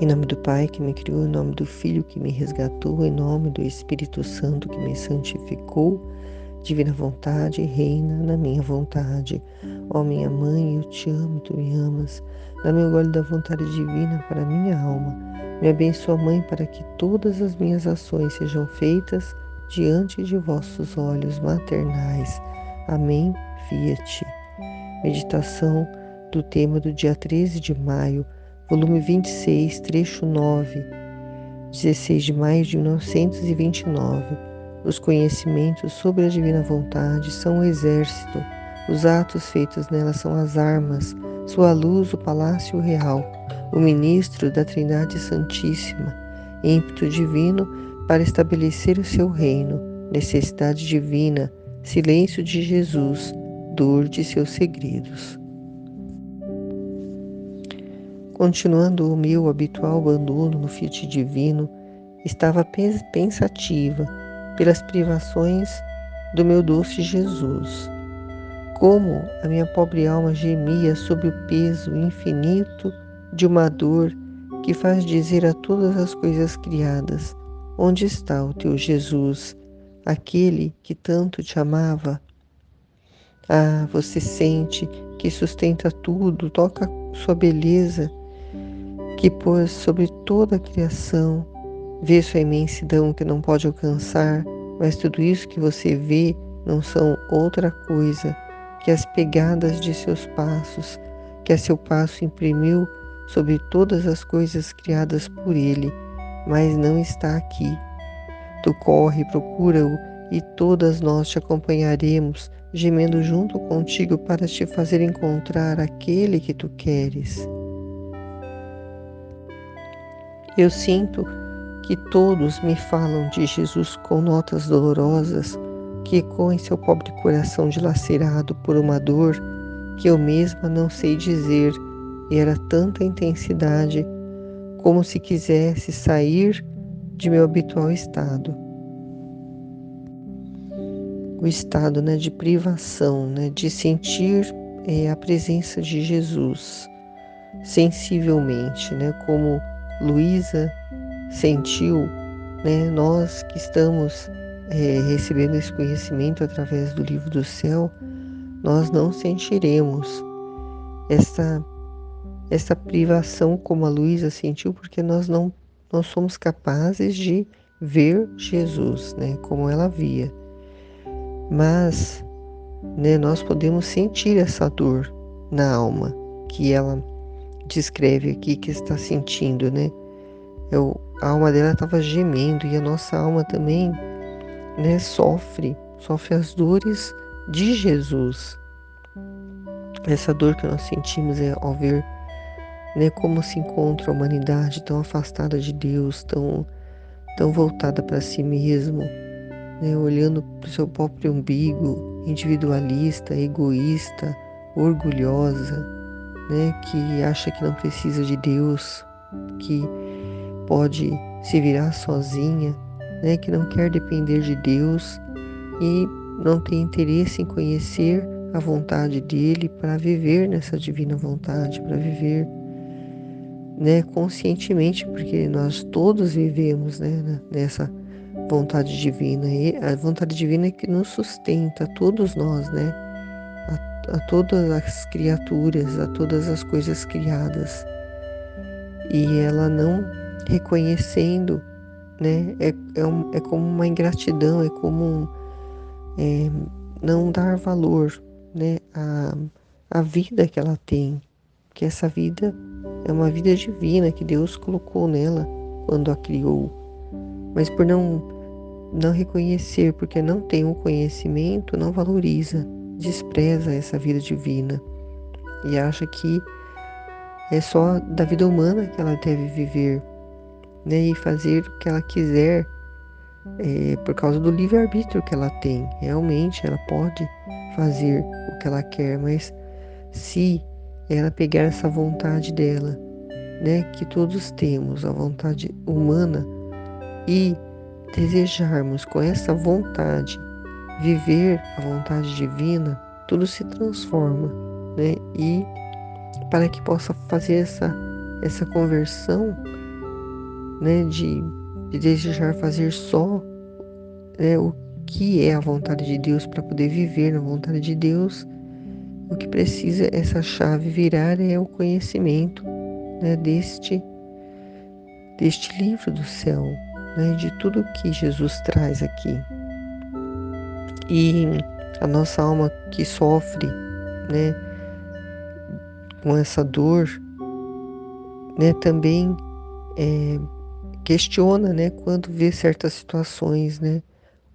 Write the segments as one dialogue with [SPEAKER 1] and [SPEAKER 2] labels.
[SPEAKER 1] Em nome do Pai que me criou, em nome do Filho que me resgatou, em nome do Espírito Santo que me santificou, divina vontade, reina na minha vontade. Ó minha mãe, eu te amo, tu me amas. Dá-me o gole da vontade divina para a minha alma. Me abençoa, Mãe, para que todas as minhas ações sejam feitas diante de vossos olhos maternais. Amém. Fiat. Meditação do tema do dia 13 de maio, volume 26, trecho 9, 16 de maio de 1929. Os conhecimentos sobre a divina vontade são o exército, os atos feitos nela são as armas, sua luz o palácio real, o ministro da Trindade Santíssima, ímpeto divino para estabelecer o seu reino, necessidade divina, silêncio de Jesus, dor de seus segredos. Continuando o meu habitual abandono no Fiat divino, estava pensativa pelas privações do meu doce Jesus. Como a minha pobre alma gemia sob o peso infinito de uma dor que faz dizer a todas as coisas criadas: onde está o teu Jesus, aquele que tanto te amava? Ah, você sente que sustenta tudo, toca sua beleza, que pôs sobre toda a criação, vê sua imensidão que não pode alcançar, mas tudo isso que você vê não são outra coisa que as pegadas de seus passos, que a seu passo imprimiu sobre todas as coisas criadas por ele, mas não está aqui. Tu corre, procura-o, e todas nós te acompanharemos, gemendo junto contigo para te fazer encontrar aquele que tu queres. Eu sinto que todos me falam de Jesus com notas dolorosas que ecoam em seu pobre coração dilacerado por uma dor que eu mesma não sei dizer, e era tanta intensidade como se quisesse sair de meu habitual estado. O estado, de privação, de sentir a presença de Jesus sensivelmente, como Luísa sentiu, nós que estamos recebendo esse conhecimento através do livro do céu, nós não sentiremos essa privação como a Luísa sentiu, porque nós não somos capazes de ver Jesus, como ela via. Mas, nós podemos sentir essa dor na alma que ela descreve aqui que está sentindo, a alma dela estava gemendo, e a nossa alma também, sofre as dores de Jesus. Essa dor que nós sentimos é ao ver, como se encontra a humanidade tão afastada de Deus, tão voltada para si mesmo, olhando para o seu próprio umbigo, individualista, egoísta, orgulhosa, que acha que não precisa de Deus, que pode se virar sozinha, que não quer depender de Deus e não tem interesse em conhecer a vontade dele para viver nessa divina vontade, para viver, conscientemente, porque nós todos vivemos, nessa vontade divina. E a vontade divina é que nos sustenta, a todos nós, a todas as criaturas, a todas as coisas criadas. E ela não reconhecendo, é como uma ingratidão, é como não dar valor, à vida que ela tem, que essa vida é uma vida divina que Deus colocou nela quando a criou, mas por não reconhecer, porque não tem o conhecimento, não valoriza, despreza essa vida divina e acha que é só da vida humana que ela deve viver, e fazer o que ela quiser, por causa do livre-arbítrio que ela tem. Realmente ela pode fazer o que ela quer, mas se ela pegar essa vontade dela, que todos temos, a vontade humana, e desejarmos com essa vontade viver a vontade divina, tudo se transforma, e para que possa fazer essa conversão, né, de desejar fazer só, né, o que é a vontade de Deus para poder viver na vontade de Deus. O que precisa essa chave virar é o conhecimento, né, deste livro do céu, né, de tudo que Jesus traz aqui. E a nossa alma que sofre, né, com essa dor, né, também questiona, né, quando vê certas situações, né,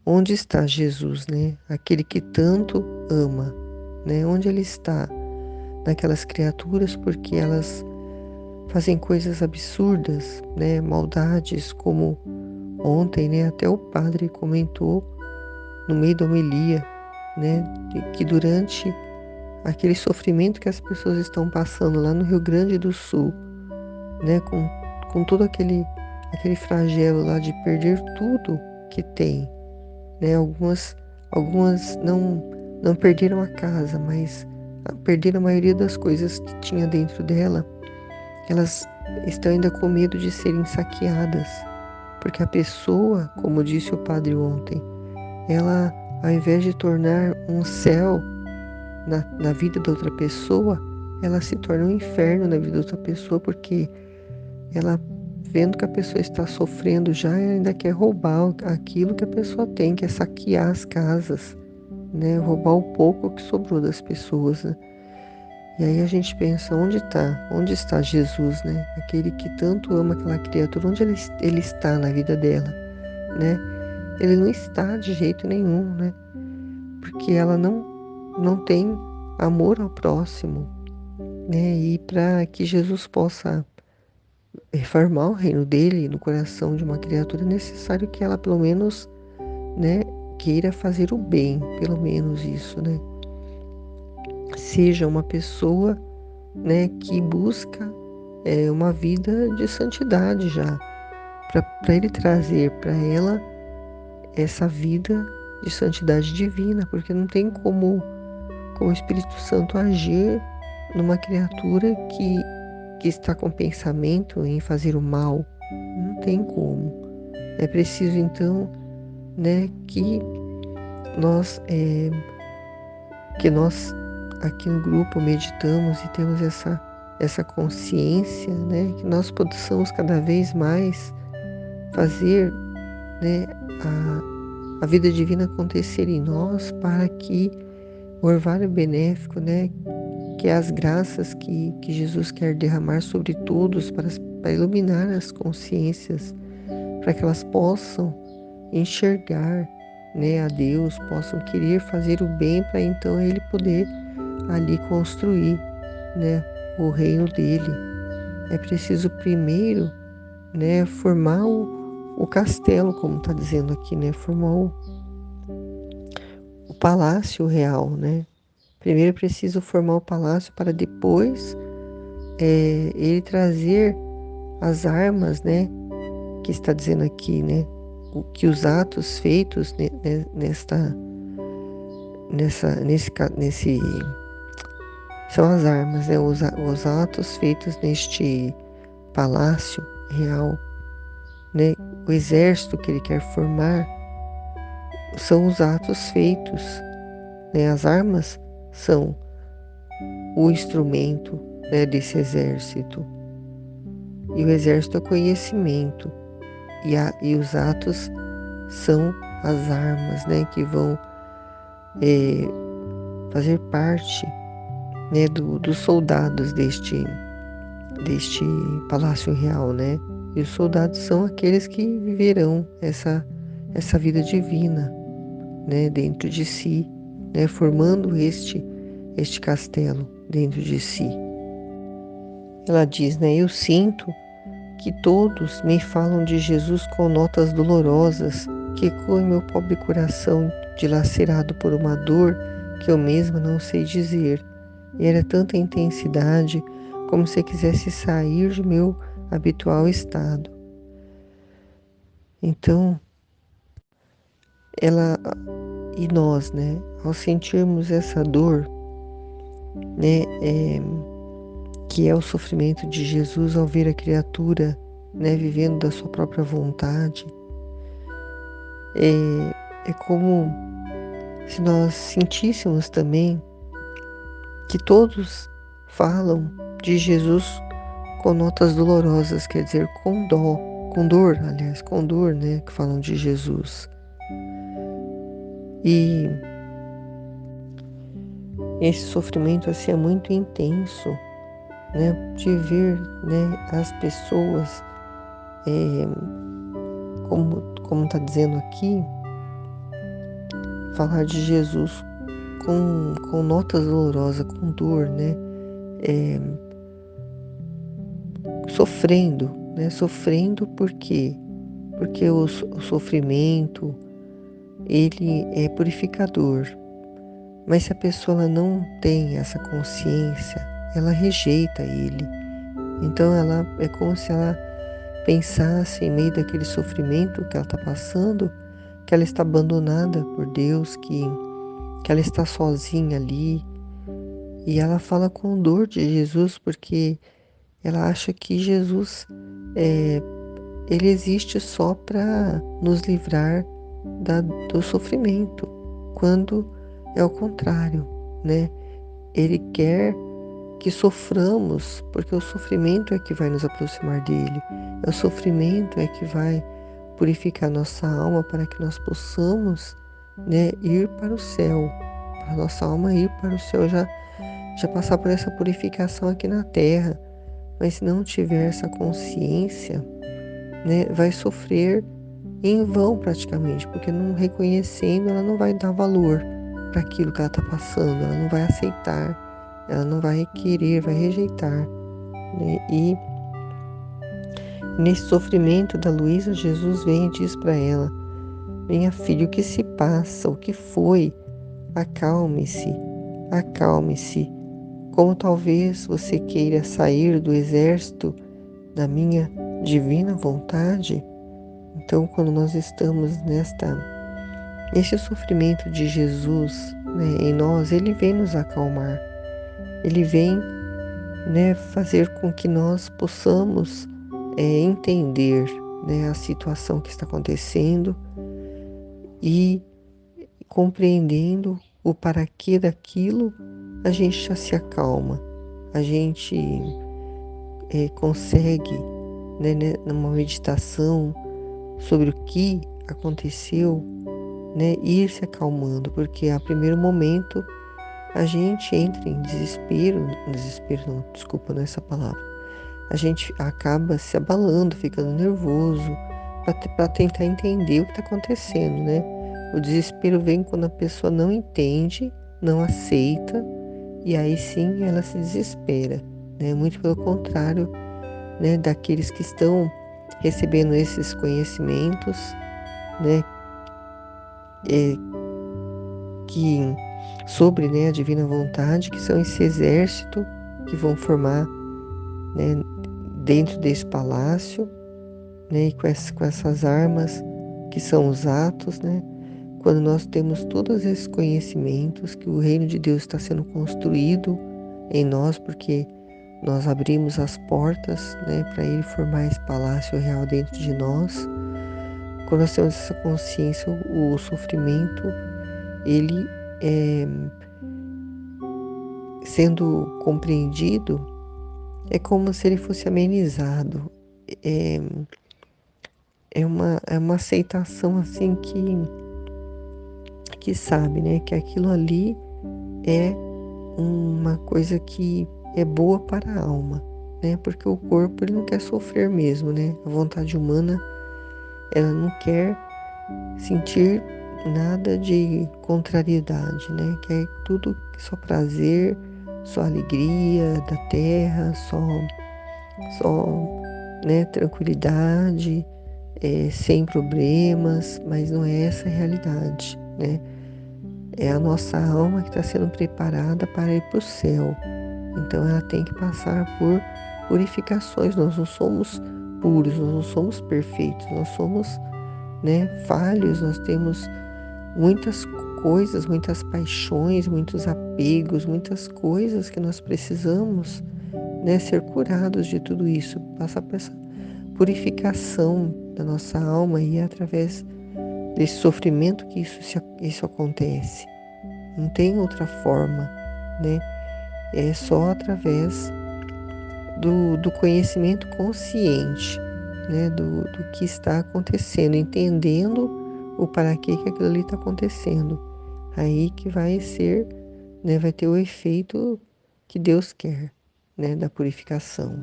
[SPEAKER 1] onde está Jesus, né, aquele que tanto ama, né, onde ele está naquelas criaturas, porque elas fazem coisas absurdas, né, maldades, como ontem, né, até o padre comentou no meio da homilia, né, que durante aquele sofrimento que as pessoas estão passando lá no Rio Grande do Sul, né, com todo aquele flagelo lá de perder tudo que tem, né, algumas não perderam a casa, mas perderam a maioria das coisas que tinha dentro dela. Elas estão ainda com medo de serem saqueadas, porque a pessoa, como disse o padre ontem, ela, ao invés de tornar um céu na vida da outra pessoa, ela se torna um inferno na vida da outra pessoa, porque ela, vendo que a pessoa está sofrendo já, ela ainda quer roubar aquilo que a pessoa tem, quer saquear as casas, né? Roubar o pouco que sobrou das pessoas, né? E aí a gente pensa, onde está? Onde está Jesus, né? Aquele que tanto ama aquela criatura, onde ele está na vida dela, né? Ele não está de jeito nenhum, né? Porque ela não tem amor ao próximo, né? E para que Jesus possa reformar o reino dele no coração de uma criatura, é necessário que ela pelo menos, né, queira fazer o bem, pelo menos isso, né? Seja uma pessoa, né, que busca uma vida de santidade já, para ele trazer para ela essa vida de santidade divina, porque não tem como o Espírito Santo agir numa criatura que está com pensamento em fazer o mal. Não tem como. É preciso então, né, que nós aqui no grupo meditamos e temos essa consciência, né, que nós possamos cada vez mais fazer, né, a vida divina acontecer em nós, para que o orvalho benéfico, né, que é as graças que Jesus quer derramar sobre todos para iluminar as consciências, para que elas possam enxergar, né, a Deus, possam querer fazer o bem, para então ele poder ali construir, né, o reino dele. É preciso primeiro, né, formar o castelo, como está dizendo aqui, né, formar o palácio real, né. Primeiro é preciso formar o palácio para depois ele trazer as armas, né, que está dizendo aqui, né, que os atos feitos nesse são as armas, né, os atos feitos neste palácio real, né, o exército que ele quer formar são os atos feitos, né, as armas são o instrumento, né, desse exército, e o exército é conhecimento, e os atos são as armas, né, que vão fazer parte, né, dos soldados deste palácio real, né? E os soldados são aqueles que viverão essa vida divina, né, dentro de si, né, formando este castelo dentro de si. Ela diz, né, eu sinto que todos me falam de Jesus com notas dolorosas que ecoam em meu pobre coração dilacerado por uma dor que eu mesma não sei dizer. E era tanta intensidade como se quisesse sair do meu habitual estado. Então, ela e nós, né, ao sentirmos essa dor, né, que é o sofrimento de Jesus ao ver a criatura, né, vivendo da sua própria vontade. É como se nós sentíssemos também que todos falam de Jesus com notas dolorosas, quer dizer, com dó, com dor, aliás, com dor, né, que falam de Jesus. E esse sofrimento assim é muito intenso, né, de ver, né, as pessoas, é, como está dizendo aqui, falar de Jesus com notas dolorosas, com dor, né, é, sofrendo, né, sofrendo por quê? Porque o sofrimento, ele é purificador. Mas se a pessoa não tem essa consciência, ela rejeita ele. Então ela é como se ela pensasse em meio daquele sofrimento que ela está passando, que ela está abandonada por Deus, que ela está sozinha ali. E ela fala com dor de Jesus porque ela acha que Jesus ele existe só para nos livrar do sofrimento, quando é o contrário, né? Ele quer que soframos, porque o sofrimento é que vai nos aproximar dele. É o sofrimento é que vai purificar nossa alma para que nós possamos, né, ir para o céu, para a nossa alma ir para o céu, já passar por essa purificação aqui na terra. Mas se não tiver essa consciência, né, vai sofrer em vão praticamente, porque não reconhecendo, ela não vai dar valor para aquilo que ela está passando, ela não vai aceitar, ela não vai querer, vai rejeitar, né? E nesse sofrimento da Luísa, Jesus vem e diz para ela: minha filha, o que se passa? O que foi? Acalme-se, acalme-se. Como talvez você queira sair do exército da minha divina vontade. Então, quando nós estamos nesse sofrimento de Jesus, né, em nós, ele vem nos acalmar. Ele vem, né, fazer com que nós possamos entender, né, a situação que está acontecendo e compreendendo o para que daquilo, a gente já se acalma, a gente consegue, né, numa meditação sobre o que aconteceu, né, ir se acalmando, porque a primeiro momento a gente entra em desespero não, desculpa, não é essa palavra, a gente acaba se abalando, ficando nervoso, para tentar entender o que está acontecendo, né? O desespero vem quando a pessoa não entende, não aceita, e aí sim ela se desespera, né? Muito pelo contrário, né, daqueles que estão recebendo esses conhecimentos, né, que sobre, né, a divina vontade, que são esse exército que vão formar, né, dentro desse palácio, né, e com essas armas que são os atos, né, quando nós temos todos esses conhecimentos que o reino de Deus está sendo construído em nós, porque nós abrimos as portas, né, para ele formar esse palácio real dentro de nós. Quando nós temos essa consciência, o sofrimento, ele sendo compreendido, é como se ele fosse amenizado. É, é uma aceitação assim que sabe, né, que aquilo ali é uma coisa que é boa para a alma, né? Porque o corpo ele não quer sofrer mesmo, né? A vontade humana, ela não quer sentir nada de contrariedade, né? Quer tudo só prazer, só alegria da terra, só, né, tranquilidade, sem problemas, mas não é essa a realidade, né? É a nossa alma que está sendo preparada para ir para o céu. Então ela tem que passar por purificações. Nós não somos puros, nós não somos perfeitos, nós somos, né, falhos, nós temos muitas coisas, muitas paixões, muitos apegos, muitas coisas que nós precisamos, né, ser curados de tudo isso, passar por essa purificação da nossa alma e através desse sofrimento que isso acontece. Não tem outra forma, né? É só através do conhecimento consciente, né? Do que está acontecendo, entendendo o para que aquilo ali está acontecendo. Aí que vai ser, né? Vai ter o efeito que Deus quer, né? Da purificação.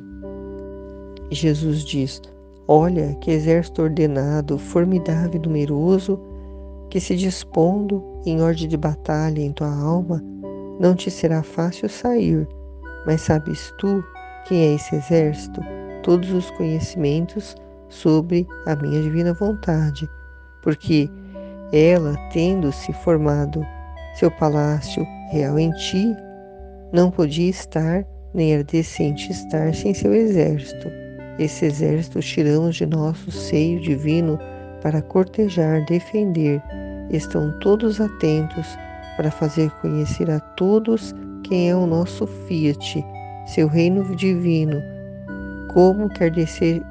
[SPEAKER 1] E Jesus diz: olha que exército ordenado, formidável e numeroso, que se dispondo em ordem de batalha em tua alma, não te será fácil sair, mas sabes tu quem é esse exército? Todos os conhecimentos sobre a minha divina vontade, porque ela, tendo-se formado seu palácio real em ti, não podia estar, nem era decente estar sem seu exército. Esse exército tiramos de nosso seio divino para cortejar, defender. Estão todos atentos para fazer conhecer a todos quem é o nosso Fiat, seu reino divino, como quer descer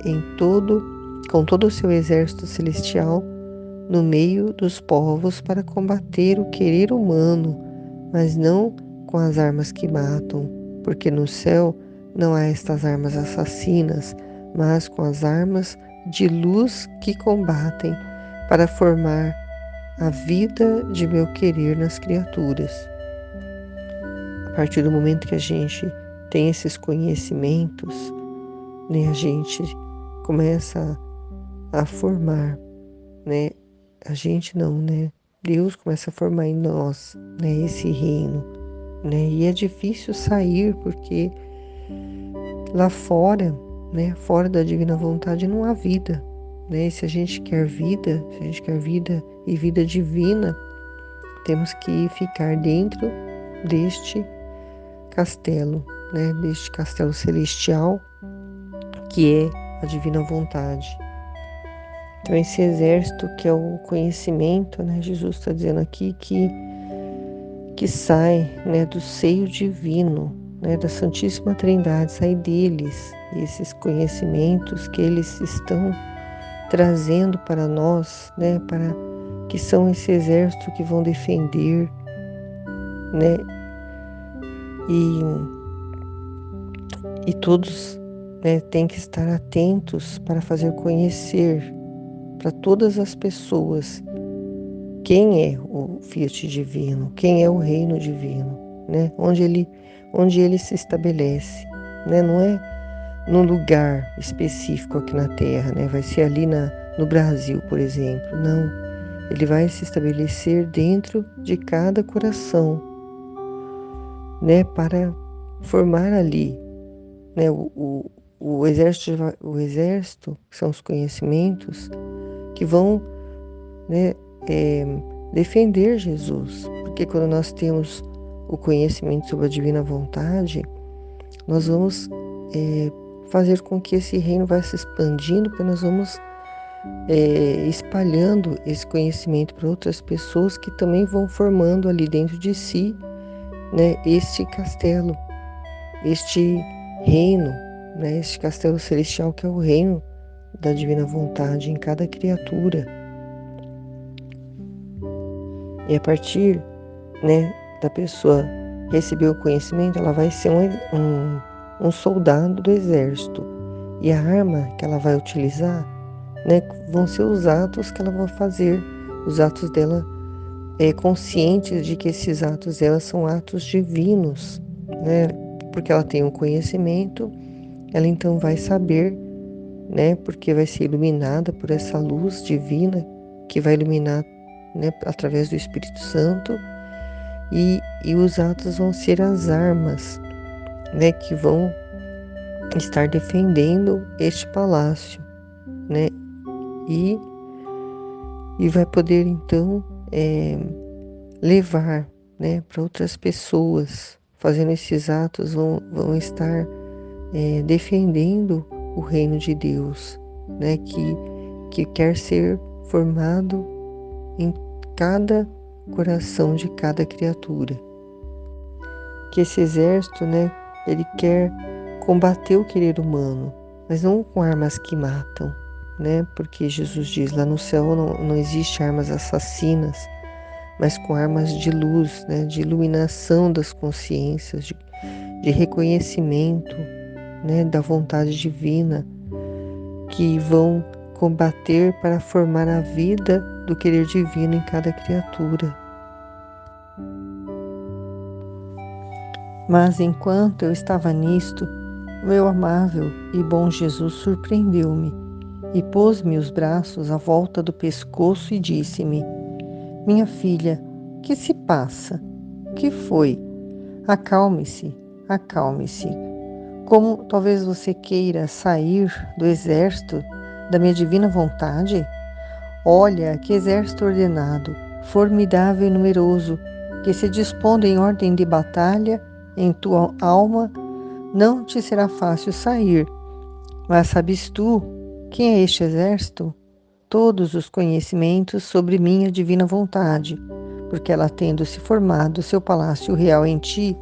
[SPEAKER 1] com todo o seu exército celestial no meio dos povos para combater o querer humano, mas não com as armas que matam, porque no céu não há estas armas assassinas, mas com as armas de luz que combatem para formar a vida de meu querer nas criaturas. A partir do momento que a gente tem esses conhecimentos, né, a gente começa a formar, né? A gente não, né? Deus começa a formar em nós, né, esse reino, né? E é difícil sair porque lá fora, né, fora da divina vontade não há vida, né? E se a gente quer vida, se a gente quer vida e vida divina, temos que ficar dentro deste castelo, né? Deste castelo celestial que é a divina vontade. Então esse exército que é o conhecimento, né? Jesus está dizendo aqui que sai, né, do seio divino, né, da Santíssima Trindade, sai deles esses conhecimentos que eles estão trazendo para nós, né, para que são esse exército que vão defender, né, e todos, né, têm que estar atentos para fazer conhecer para todas as pessoas quem é o Fiat divino, quem é o reino divino, né? Onde ele se estabelece, né? Não é num lugar específico aqui na Terra, né? Vai ser ali no Brasil, por exemplo. Não, ele vai se estabelecer dentro de cada coração, né? Para formar ali, né? O exército, que são os conhecimentos que vão, né, defender Jesus, porque quando nós temos o conhecimento sobre a divina vontade, nós vamos fazer com que esse reino vá se expandindo, porque nós vamos espalhando esse conhecimento para outras pessoas que também vão formando ali dentro de si, né, este castelo, este reino, né, este castelo celestial que é o reino da divina vontade em cada criatura. E a partir, né, da pessoa receber o conhecimento, ela vai ser um soldado do exército. E a arma que ela vai utilizar, né, vão ser os atos que ela vai fazer, os atos dela conscientes de que esses atos dela são atos divinos, né, porque ela tem um conhecimento, ela então vai saber, né, porque vai ser iluminada por essa luz divina que vai iluminar, né, através do Espírito Santo, e os atos vão ser as armas, né, que vão estar defendendo este palácio, né, e vai poder então levar, né, para outras pessoas, fazendo esses atos vão estar defendendo o reino de Deus, né, que quer ser formado em cada coração de cada criatura. Que esse exército, né, ele quer combater o querer humano, mas não com armas que matam, né? Porque Jesus diz, lá no céu não existe armas assassinas, mas com armas de luz, né? De iluminação das consciências, de reconhecimento, né? Da vontade divina, que vão combater para formar a vida do querer divino em cada criatura. Mas enquanto eu estava nisto, meu amável e bom Jesus surpreendeu-me e pôs-me os braços à volta do pescoço e disse-me: minha filha, que se passa? Que foi? Acalme-se, acalme-se. Como talvez você queira sair do exército da minha divina vontade? Olha que exército ordenado, formidável e numeroso, que se dispondo em ordem de batalha em tua alma, não te será fácil sair. Mas sabes tu quem é este exército? Todos os conhecimentos sobre minha divina vontade, porque ela, tendo se formado seu palácio real em ti,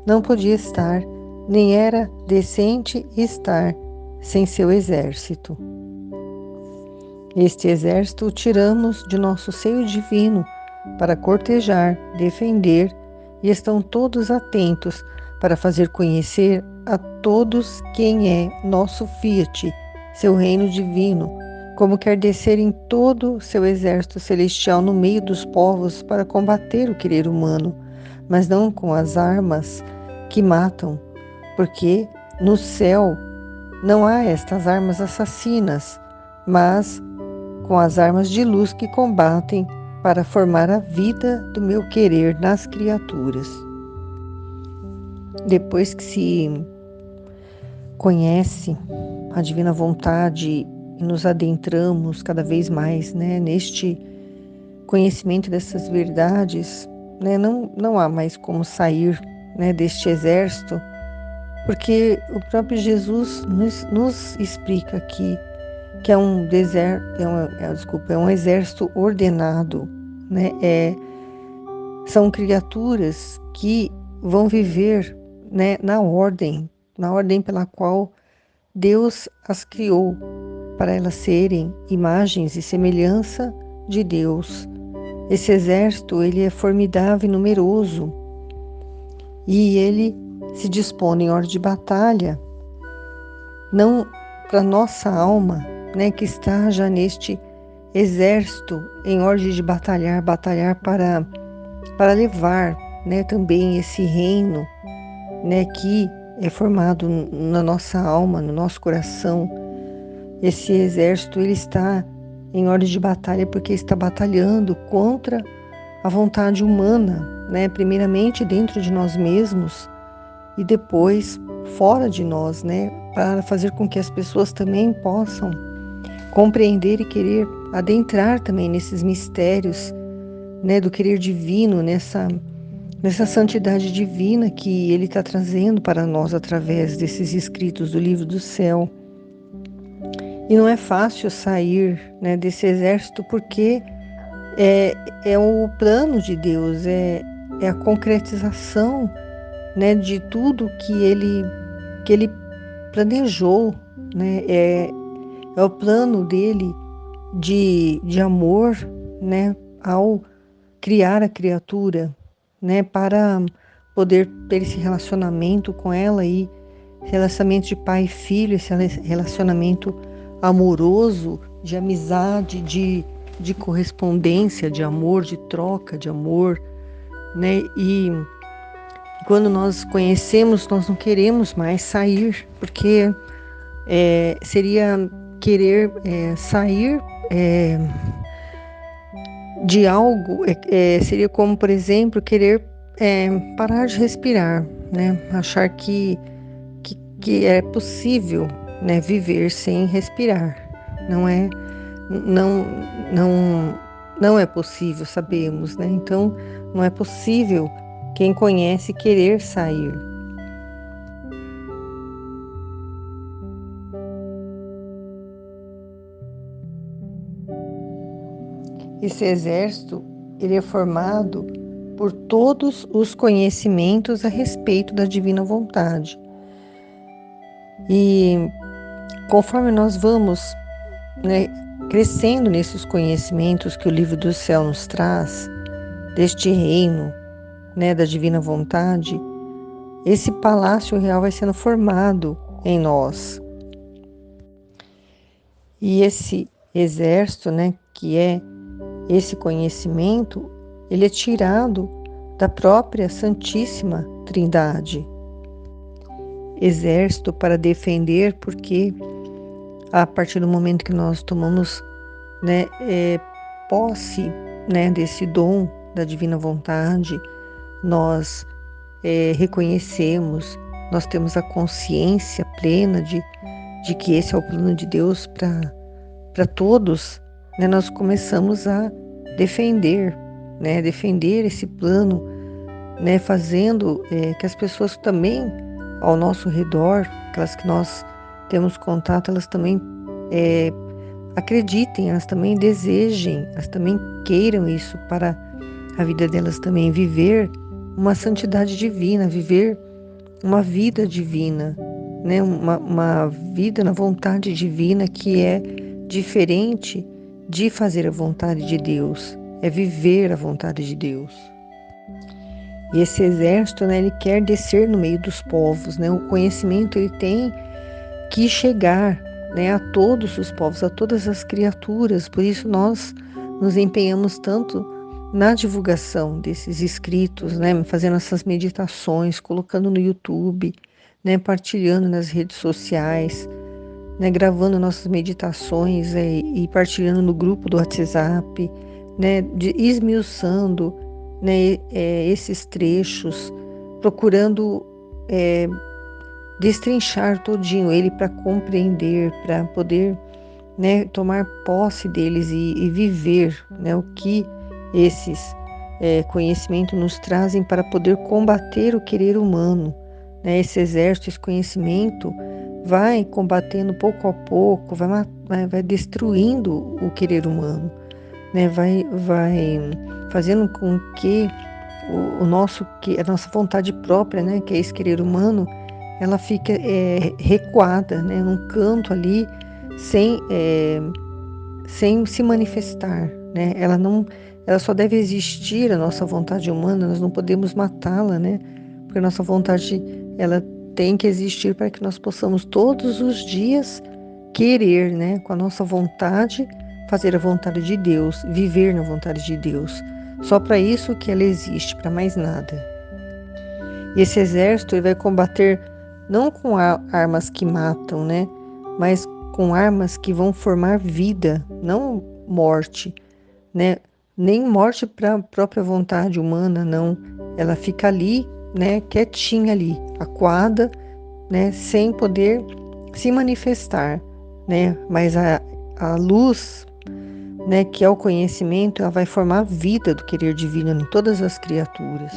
[SPEAKER 1] não podia estar, nem era decente estar, sem seu exército. Este exército o tiramos de nosso seio divino para cortejar, defender, e estão todos atentos para fazer conhecer a todos quem é nosso Fiat, seu reino divino, como quer descer em todo seu exército celestial no meio dos povos para combater o querer humano, mas não com as armas que matam, porque no céu não há estas armas assassinas, mas com as armas de luz que combatem para formar a vida do meu querer nas criaturas. Depois que se conhece a divina vontade e nos adentramos cada vez mais, né, neste conhecimento dessas verdades, né, não há mais como sair, né, deste exército, porque o próprio Jesus nos explica aqui que é um deserto, é um exército ordenado, né? São criaturas que vão viver, né, na ordem pela qual Deus as criou, para elas serem imagens e semelhança de Deus. Esse exército, ele é formidável e numeroso, e ele se dispõe em ordem de batalha, não para nossa alma, né, que está já neste exército em ordem de batalhar para levar, né, também esse reino, né, que é formado na nossa alma, no nosso coração. Esse exército, ele está em ordem de batalha porque está batalhando contra a vontade humana, né, primeiramente dentro de nós mesmos e depois fora de nós, né, para fazer com que as pessoas também possam compreender e querer adentrar também nesses mistérios, né, do querer divino, nessa santidade divina que Ele está trazendo para nós através desses escritos do livro do céu. E não é fácil sair, né, desse exército porque é o plano de Deus, é a concretização, né, de tudo que Ele planejou, né, é o plano dele de amor, né, ao criar a criatura, né, para poder ter esse relacionamento com ela e relacionamento de pai e filho, esse relacionamento amoroso, de amizade, de correspondência, de amor, de troca de amor, né, e quando nós conhecemos, nós não queremos mais sair, porque seria querer sair de algo, seria como, por exemplo, querer parar de respirar, né? Achar que é possível, né, viver sem respirar. Não é possível, sabemos, né? Então, não é possível quem conhece querer sair. Esse exército, ele é formado por todos os conhecimentos a respeito da divina vontade. E conforme nós vamos, né, crescendo nesses conhecimentos que o livro do céu nos traz, deste reino, né, da divina vontade, esse palácio real vai sendo formado em nós. E esse exército, né, que é esse conhecimento, ele é tirado da própria Santíssima Trindade. Exército para defender, porque a partir do momento que nós tomamos, né, posse, né, desse dom da divina vontade, nós reconhecemos, nós temos a consciência plena de que esse é o plano de Deus para todos, né, nós começamos a defender, né, defender esse plano, né, fazendo que as pessoas também ao nosso redor, aquelas que nós temos contato, elas também acreditem, elas também desejem, elas também queiram isso para a vida delas também, viver uma santidade divina, viver uma vida divina, né? Uma vida na vontade divina que é diferente de fazer a vontade de Deus, é viver a vontade de Deus. E esse exército, né, ele quer descer no meio dos povos, né? O conhecimento ele tem que chegar, né, a todos os povos, a todas as criaturas. Por isso nós nos empenhamos tanto na divulgação desses escritos, né, fazendo essas meditações, colocando no YouTube, né, partilhando nas redes sociais, né, gravando nossas meditações e partilhando no grupo do WhatsApp, né, esmiuçando, né, esses trechos, procurando destrinchar todinho ele para compreender, para poder, né, tomar posse deles e viver, né, o que esses conhecimentos nos trazem para poder combater o querer humano, né? Esse exército, esse conhecimento vai combatendo pouco a pouco, vai destruindo o querer humano, né? Vai fazendo com que a nossa vontade própria, né, que é esse querer humano, ela fica recuada, né, num canto ali, sem se manifestar, né? Ela só deve existir, a nossa vontade humana, nós não podemos matá-la, né? Porque a nossa vontade, ela tem que existir para que nós possamos todos os dias querer, né, com a nossa vontade, fazer a vontade de Deus, viver na vontade de Deus. Só para isso que ela existe, para mais nada. E esse exército ele vai combater não com armas que matam, né, mas com armas que vão formar vida, não morte, né? Nem morte para a própria vontade humana, não. Ela fica ali, né, quietinha ali, acuada, né, sem poder se manifestar, né? Mas a luz, né, que é o conhecimento, ela vai formar a vida do querer divino em todas as criaturas.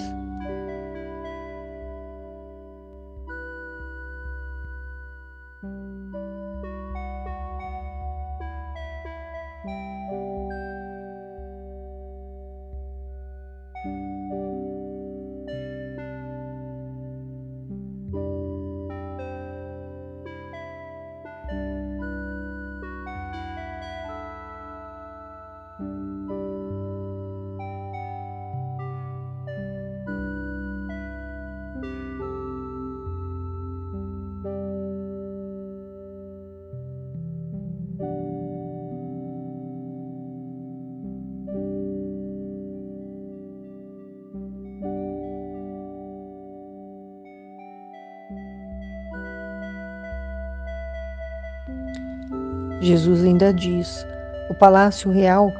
[SPEAKER 1] Jesus ainda diz: o palácio real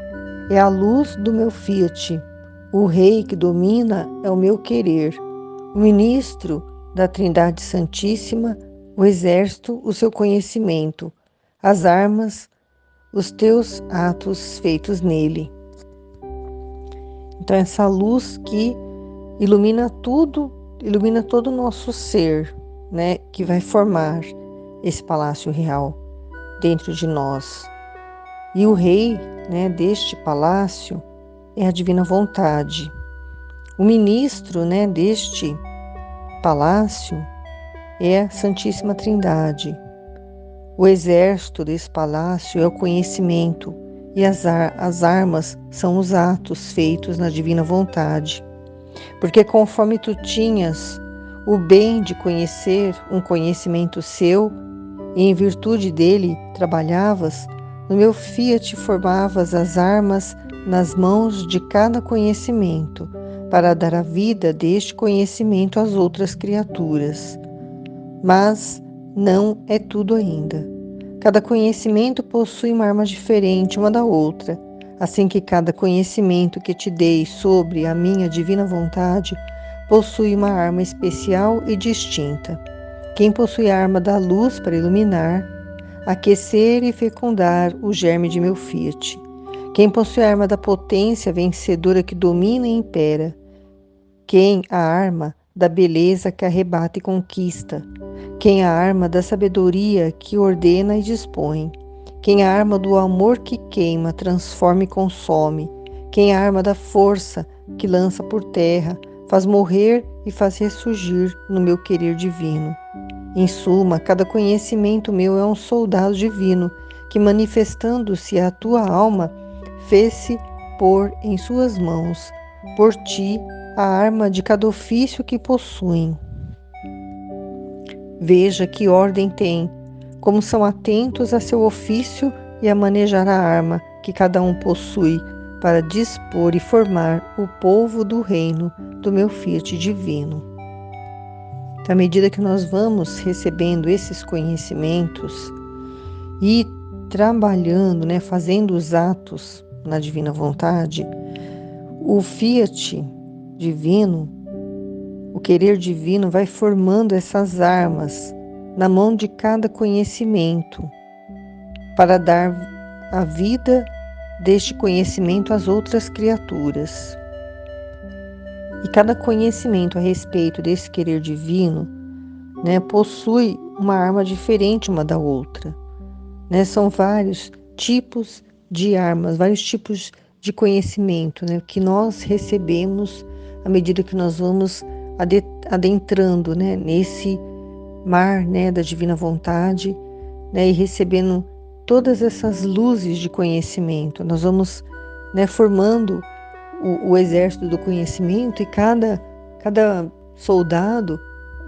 [SPEAKER 1] é a luz do meu fiat, o rei que domina é o meu querer, o ministro da Trindade Santíssima, o exército, o seu conhecimento, as armas, os teus atos feitos nele. Então essa luz que ilumina tudo, ilumina todo o nosso ser, né, que vai formar esse palácio real dentro de nós. E o rei, né, deste palácio é a divina vontade. O ministro, né, deste palácio é a Santíssima Trindade. O exército desse palácio é o conhecimento, e as armas são os atos feitos na divina vontade. Porque conforme tu tinhas o bem de conhecer um conhecimento seu, e em virtude dele trabalhavas, no meu fiat formavas as armas nas mãos de cada conhecimento, para dar a vida deste conhecimento às outras criaturas. Mas não é tudo ainda. Cada conhecimento possui uma arma diferente uma da outra, assim que cada conhecimento que te dei sobre a minha divina vontade possui uma arma especial e distinta. Quem possui a arma da luz para iluminar, aquecer e fecundar o germe de meu fiat. Quem possui a arma da potência vencedora que domina e impera. Quem a arma da beleza que arrebata e conquista. Quem a arma da sabedoria que ordena e dispõe. Quem a arma do amor que queima, transforma e consome. Quem a arma da força que lança por terra, faz morrer e faz ressurgir no meu querer divino. Em suma, cada conhecimento meu é um soldado divino, que manifestando-se à tua alma, fez-se pôr em suas mãos, por ti, a arma de cada ofício que possuem. Veja que ordem tem, como são atentos a seu ofício e a manejar a arma que cada um possui, para dispor e formar o povo do reino do meu fiat divino. À medida que nós vamos recebendo esses conhecimentos e trabalhando, fazendo os atos na divina vontade, o fiat divino, o querer divino vai formando essas armas na mão de cada conhecimento para dar a vida deste conhecimento às outras criaturas. E cada conhecimento a respeito desse querer divino, possui uma arma diferente uma da outra. São vários tipos de armas, vários tipos de conhecimento que nós recebemos à medida que nós vamos adentrando nesse mar da divina vontade e recebendo todas essas luzes de conhecimento. Nós vamos formando o exército do conhecimento, e cada soldado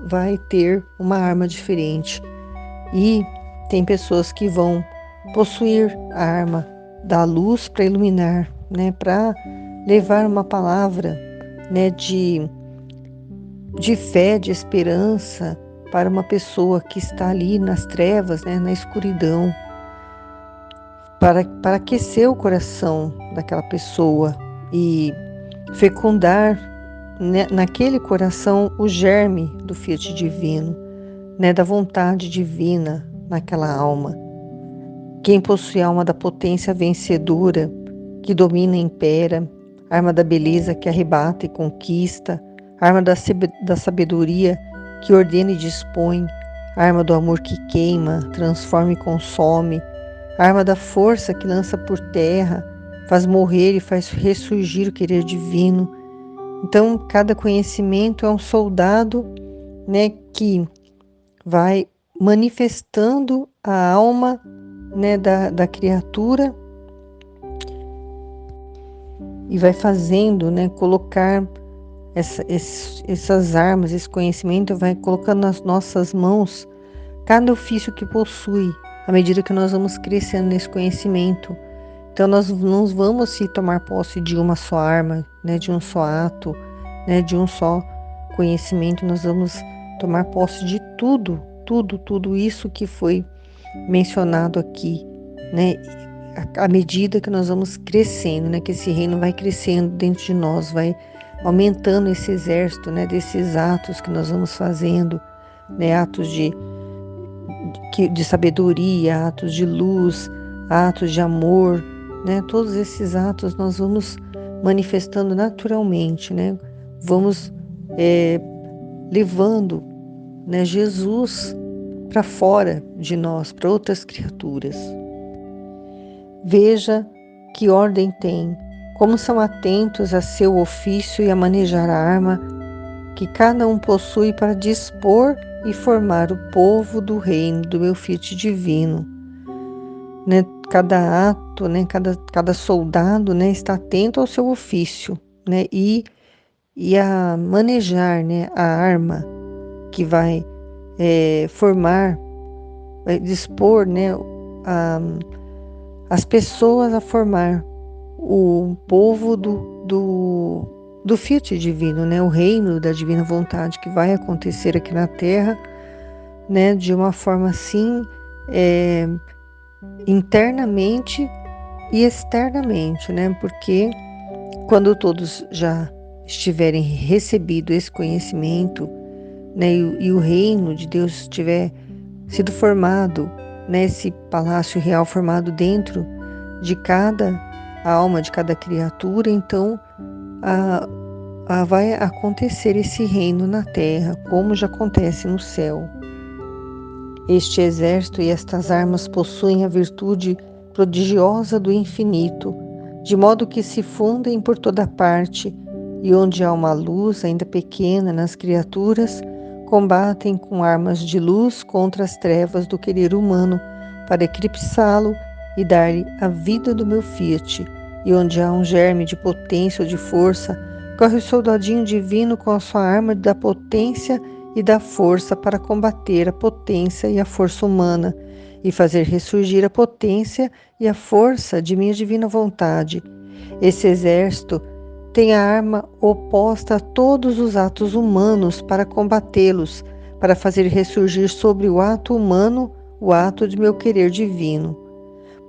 [SPEAKER 1] vai ter uma arma diferente. E tem pessoas que vão possuir a arma da luz para iluminar, para levar uma palavra de fé, de esperança para uma pessoa que está ali nas trevas, na escuridão, para aquecer o coração daquela pessoa e fecundar naquele coração o germe do fiat divino, da vontade divina naquela alma. Quem possui a alma da potência vencedora, que domina e impera, arma da beleza que arrebata e conquista, arma da sabedoria que ordena e dispõe, arma do amor que queima, transforma e consome, arma da força que lança por terra, faz morrer e faz ressurgir o querer divino. Então, cada conhecimento é um soldado, que vai manifestando a alma, da criatura e vai fazendo, colocar essas armas, esse conhecimento, vai colocando nas nossas mãos cada ofício que possui, à medida que nós vamos crescendo nesse conhecimento. Então, nós não vamos se tomar posse de uma só arma, de um só ato, de um só conhecimento. Nós vamos tomar posse de tudo isso que foi mencionado aqui, à medida que nós vamos crescendo, que esse reino vai crescendo dentro de nós, vai aumentando esse exército, desses atos que nós vamos fazendo, atos de sabedoria, atos de luz, atos de amor, todos esses atos nós vamos manifestando naturalmente, vamos levando Jesus para fora de nós, para outras criaturas. Veja que ordem tem, como são atentos a seu ofício e a manejar a arma que cada um possui para dispor e formar o povo do reino do meu Fiat divino. Né? Cada ato, né? Cada soldado, né? Está atento ao seu ofício, né? E a manejar, né? A arma que vai formar, vai dispor, né? As pessoas a formar o povo do Fiat divino, né? O reino da divina vontade que vai acontecer aqui na Terra, né? De uma forma assim, internamente e externamente, né? Porque quando todos já estiverem recebido esse conhecimento, né? E o reino de Deus tiver sido formado, né? Esse palácio real formado dentro de cada alma, de cada criatura, então vai acontecer esse reino na terra, como já acontece no céu. Este exército e estas armas possuem a virtude prodigiosa do infinito, de modo que se fundem por toda parte, e onde há uma luz ainda pequena nas criaturas, combatem com armas de luz contra as trevas do querer humano, para eclipsá-lo e dar-lhe a vida do meu Fiat. E onde há um germe de potência ou de força, corre o soldadinho divino com a sua arma da potência e da força para combater a potência e a força humana, e fazer ressurgir a potência e a força de minha divina vontade. Esse exército tem a arma oposta a todos os atos humanos para combatê-los, para fazer ressurgir sobre o ato humano o ato de meu querer divino.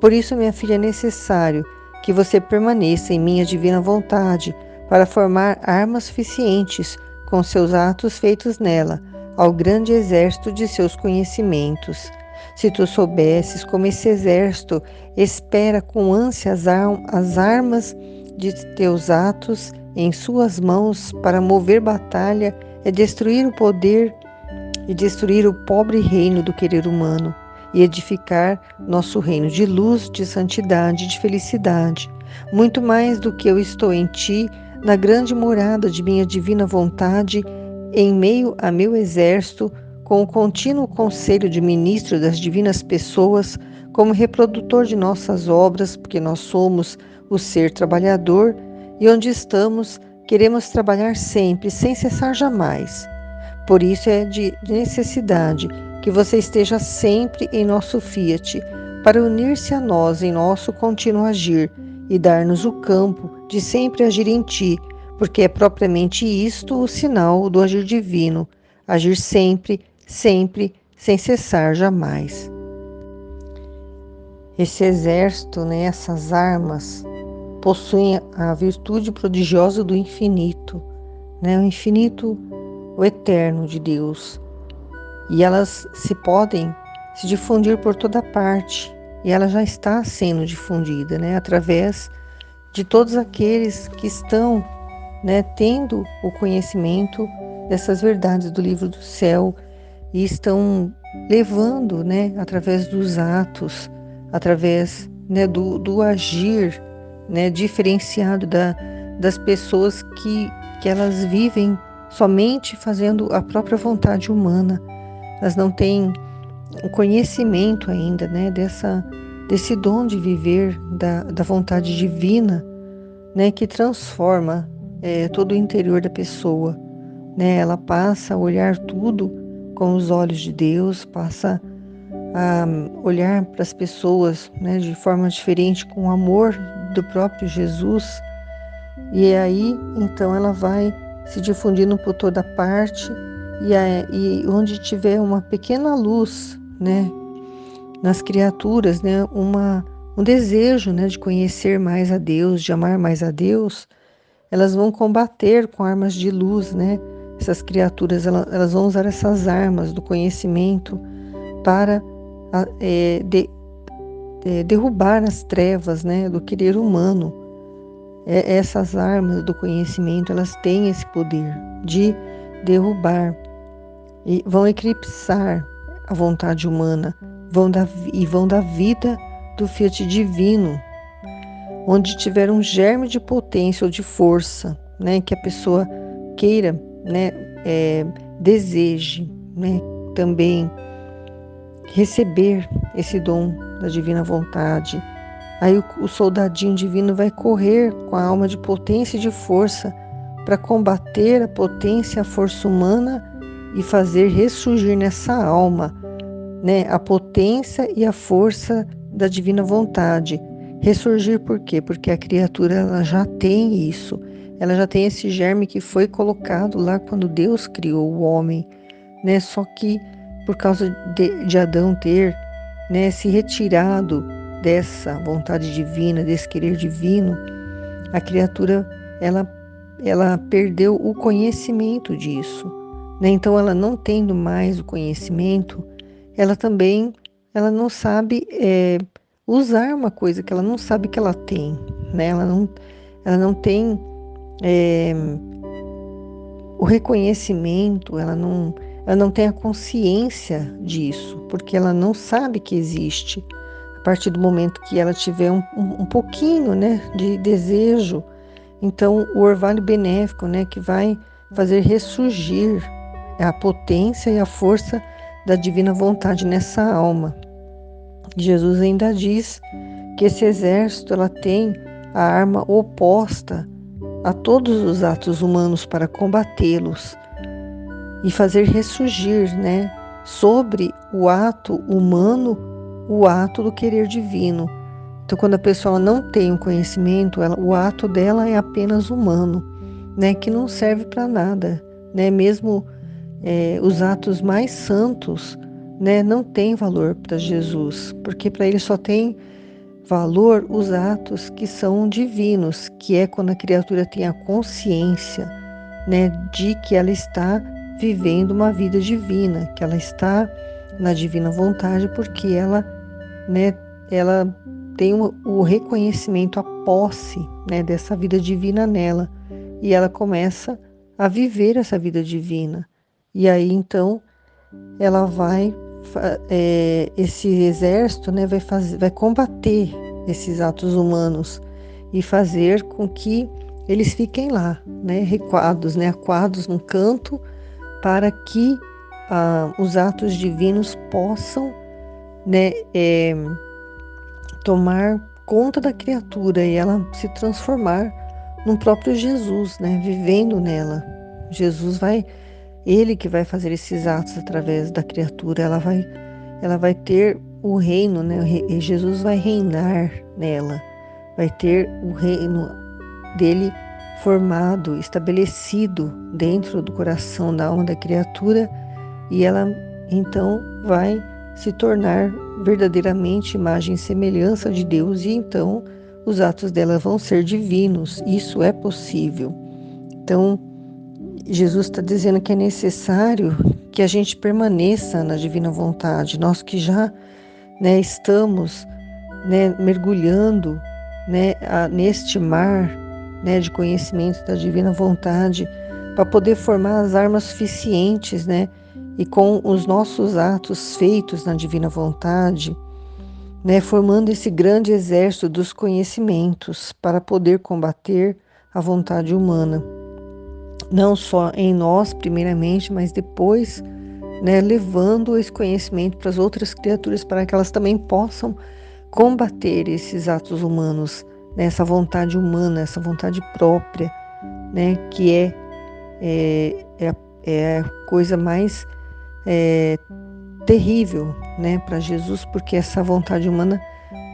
[SPEAKER 1] Por isso, minha filha, é necessário que você permaneça em minha divina vontade para formar armas suficientes com seus atos feitos nela, ao grande exército de seus conhecimentos. Se tu soubesses como esse exército espera com ânsia as armas de teus atos em suas mãos para mover batalha e destruir o poder e destruir o pobre reino do querer humano e edificar nosso reino de luz, de santidade, de felicidade, muito mais do que eu estou em ti, na grande morada de minha divina vontade, em meio a meu exército, com o contínuo conselho de ministro das divinas pessoas, como reprodutor de nossas obras, porque nós somos o ser trabalhador, e onde estamos, queremos trabalhar sempre, sem cessar jamais. Por isso é de necessidade que você esteja sempre em nosso Fiat, para unir-se a nós em nosso contínuo agir e dar-nos o campo de sempre agir em ti, porque é propriamente isto o sinal do agir divino, agir sempre, sempre, sem cessar jamais. Esse exército, né, essas armas, possuem a virtude prodigiosa do infinito, né, o infinito, o eterno de Deus. E elas podem se difundir por toda parte, e ela já está sendo difundida, né, através de todos aqueles que estão, né, tendo o conhecimento dessas verdades do livro do céu e estão levando, né, através dos atos, através, né, do agir, né, diferenciado das pessoas que elas vivem somente fazendo a própria vontade humana. Elas não têm o conhecimento ainda, né, desse dom de viver da vontade divina, né, que transforma todo o interior da pessoa, né? Ela passa a olhar tudo com os olhos de Deus, passa a olhar para as pessoas, né, de forma diferente, com o amor do próprio Jesus, e aí então ela vai se difundindo por toda parte, e onde tiver uma pequena luz, né, nas criaturas, né, um desejo, né, de conhecer mais a Deus, de amar mais a Deus, elas vão combater com armas de luz, né? Essas criaturas, elas vão usar essas armas do conhecimento para derrubar as trevas, né, do querer humano. Essas armas do conhecimento, elas têm esse poder de derrubar e vão eclipsar a vontade humana, vão dar vida do Fiat divino, onde tiver um germe de potência ou de força, né, que a pessoa queira, né, deseje, né, também receber esse dom da divina vontade, aí o soldadinho divino vai correr com a alma de potência e de força para combater a potência e a força humana e fazer ressurgir nessa alma, né, a potência e a força da divina vontade. Ressurgir por quê? Porque a criatura ela já tem isso. Ela já tem esse germe que foi colocado lá quando Deus criou o homem, né? Só que por causa de Adão ter, né, se retirado dessa vontade divina, desse querer divino, a criatura ela perdeu o conhecimento disso, né? Então ela não tendo mais o conhecimento, ela não sabe usar uma coisa que ela não sabe que ela tem, né? Ela não tem o reconhecimento, ela não tem a consciência disso, porque ela não sabe que existe. A partir do momento que ela tiver um pouquinho, né, de desejo, então o orvalho benéfico, né, que vai fazer ressurgir a potência e a força da divina vontade nessa alma. Jesus ainda diz que esse exército ela tem a arma oposta a todos os atos humanos para combatê-los e fazer ressurgir, né, sobre o ato humano, o ato do querer divino. Então, quando a pessoa não tem o conhecimento, o ato dela é apenas humano, né, que não serve para nada, né, mesmo os atos mais santos, né, não tem valor para Jesus, porque para ele só tem valor os atos que são divinos, que é quando a criatura tem a consciência, né, de que ela está vivendo uma vida divina, que ela está na divina vontade, porque ela, né, ela tem o reconhecimento, a posse, né, dessa vida divina nela, e ela começa a viver essa vida divina. E aí então ela vai esse exército, né, vai combater esses atos humanos e fazer com que eles fiquem lá, né, recuados, né, acuados num canto, para que os atos divinos possam, né, tomar conta da criatura e ela se transformar no próprio Jesus, né, vivendo nela. Jesus ele que vai fazer esses atos através da criatura, ela vai ter o reino, né? E Jesus vai reinar nela, vai ter o reino dele formado, estabelecido dentro do coração, da alma da criatura, e ela então vai se tornar verdadeiramente imagem e semelhança de Deus, e então os atos dela vão ser divinos. Isso é possível. Então, Jesus está dizendo que é necessário que a gente permaneça na divina vontade. Nós que já, né, estamos, né, mergulhando, né, neste mar, né, de conhecimento da divina vontade, para poder formar as armas suficientes, né, e com os nossos atos feitos na divina vontade, né, formando esse grande exército dos conhecimentos para poder combater a vontade humana. Não só em nós, primeiramente, mas depois, né, levando esse conhecimento para as outras criaturas, para que elas também possam combater esses atos humanos, né, essa vontade humana, essa vontade própria, né, que é a coisa mais terrível, né, para Jesus, porque essa vontade humana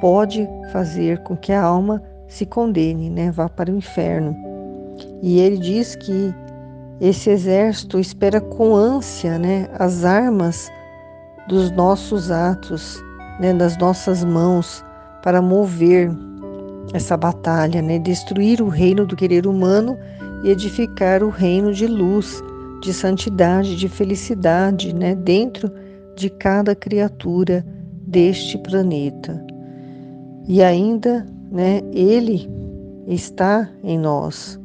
[SPEAKER 1] pode fazer com que a alma se condene, né, vá para o inferno. E ele diz que esse exército espera com ânsia, né, as armas dos nossos atos, né, das nossas mãos, para mover essa batalha, né, destruir o reino do querer humano e edificar o reino de luz, de santidade, de felicidade, né, dentro de cada criatura deste planeta. E ainda, né, ele está em nós,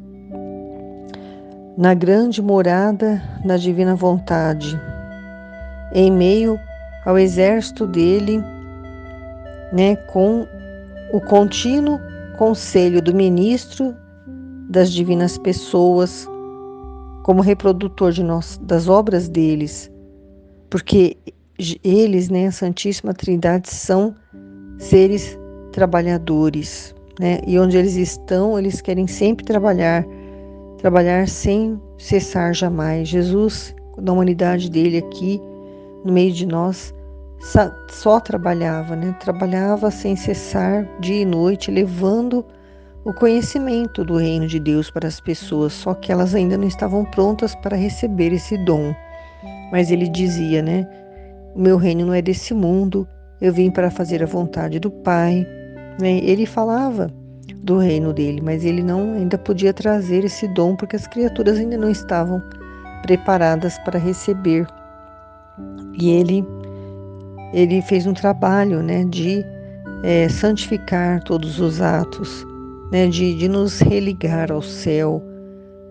[SPEAKER 1] na grande morada da divina vontade, em meio ao exército dele, né, com o contínuo conselho do ministro das divinas pessoas, como reprodutor das obras deles, porque eles, né, a Santíssima Trindade, são seres trabalhadores, né? E onde eles estão, eles querem sempre trabalhar sem cessar jamais. Jesus, na humanidade dele aqui, no meio de nós, só trabalhava, né? Trabalhava sem cessar, dia e noite, levando o conhecimento do reino de Deus para as pessoas, só que elas ainda não estavam prontas para receber esse dom. Mas ele dizia, né? O meu reino não é desse mundo, eu vim para fazer a vontade do Pai, né? Ele falava do reino dele, mas ele não ainda podia trazer esse dom porque as criaturas ainda não estavam preparadas para receber. E ele fez um trabalho, né, de santificar todos os atos, né, de nos religar ao céu,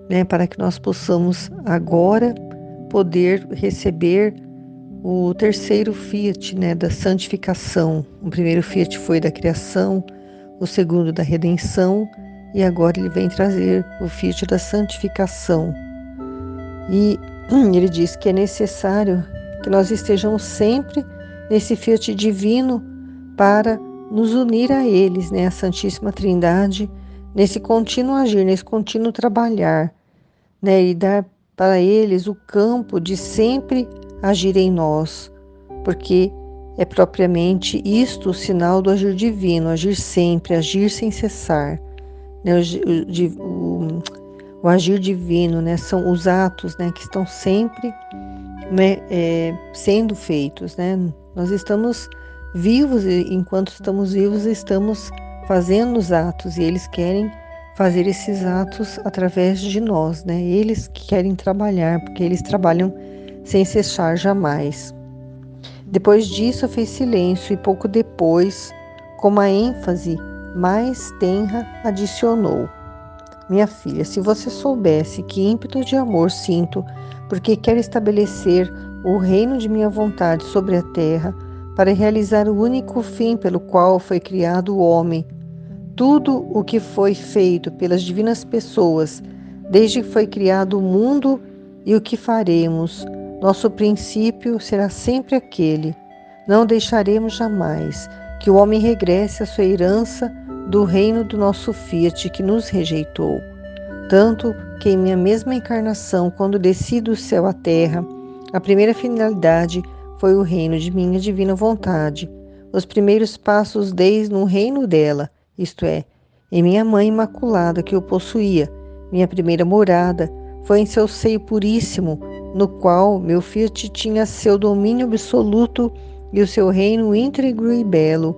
[SPEAKER 1] né, para que nós possamos agora poder receber o terceiro fiat, né, da santificação. O primeiro fiat foi da criação, o segundo da redenção, e agora ele vem trazer o fiat da santificação. E ele diz que é necessário que nós estejamos sempre nesse fiat divino para nos unir a eles, né, a Santíssima Trindade, nesse contínuo agir, nesse contínuo trabalhar, né, e dar para eles o campo de sempre agir em nós, porque é propriamente isto o sinal do agir divino, agir sempre, agir sem cessar, né, o agir divino, né, são os atos, né, que estão sempre, né, sendo feitos, né? Nós estamos vivos e enquanto estamos vivos estamos fazendo os atos e eles querem fazer esses atos através de nós, né? Eles que querem trabalhar, porque eles trabalham sem cessar jamais. Depois disso fez silêncio e pouco depois, com uma ênfase mais tenra, adicionou: minha filha, se você soubesse que ímpeto de amor sinto, porque quero estabelecer o reino de minha vontade sobre a terra, para realizar o único fim pelo qual foi criado o homem, tudo o que foi feito pelas divinas pessoas, desde que foi criado o mundo e o que faremos, nosso princípio será sempre aquele. Não deixaremos jamais que o homem regresse à sua herança do reino do nosso Fiat que nos rejeitou. Tanto que em minha mesma encarnação, quando desci do céu à terra, a primeira finalidade foi o reino de minha divina vontade. Os primeiros passos dei no reino dela, isto é, em minha mãe imaculada que eu possuía. Minha primeira morada foi em seu seio puríssimo, no qual meu Fiat tinha seu domínio absoluto e o seu reino íntegro e belo.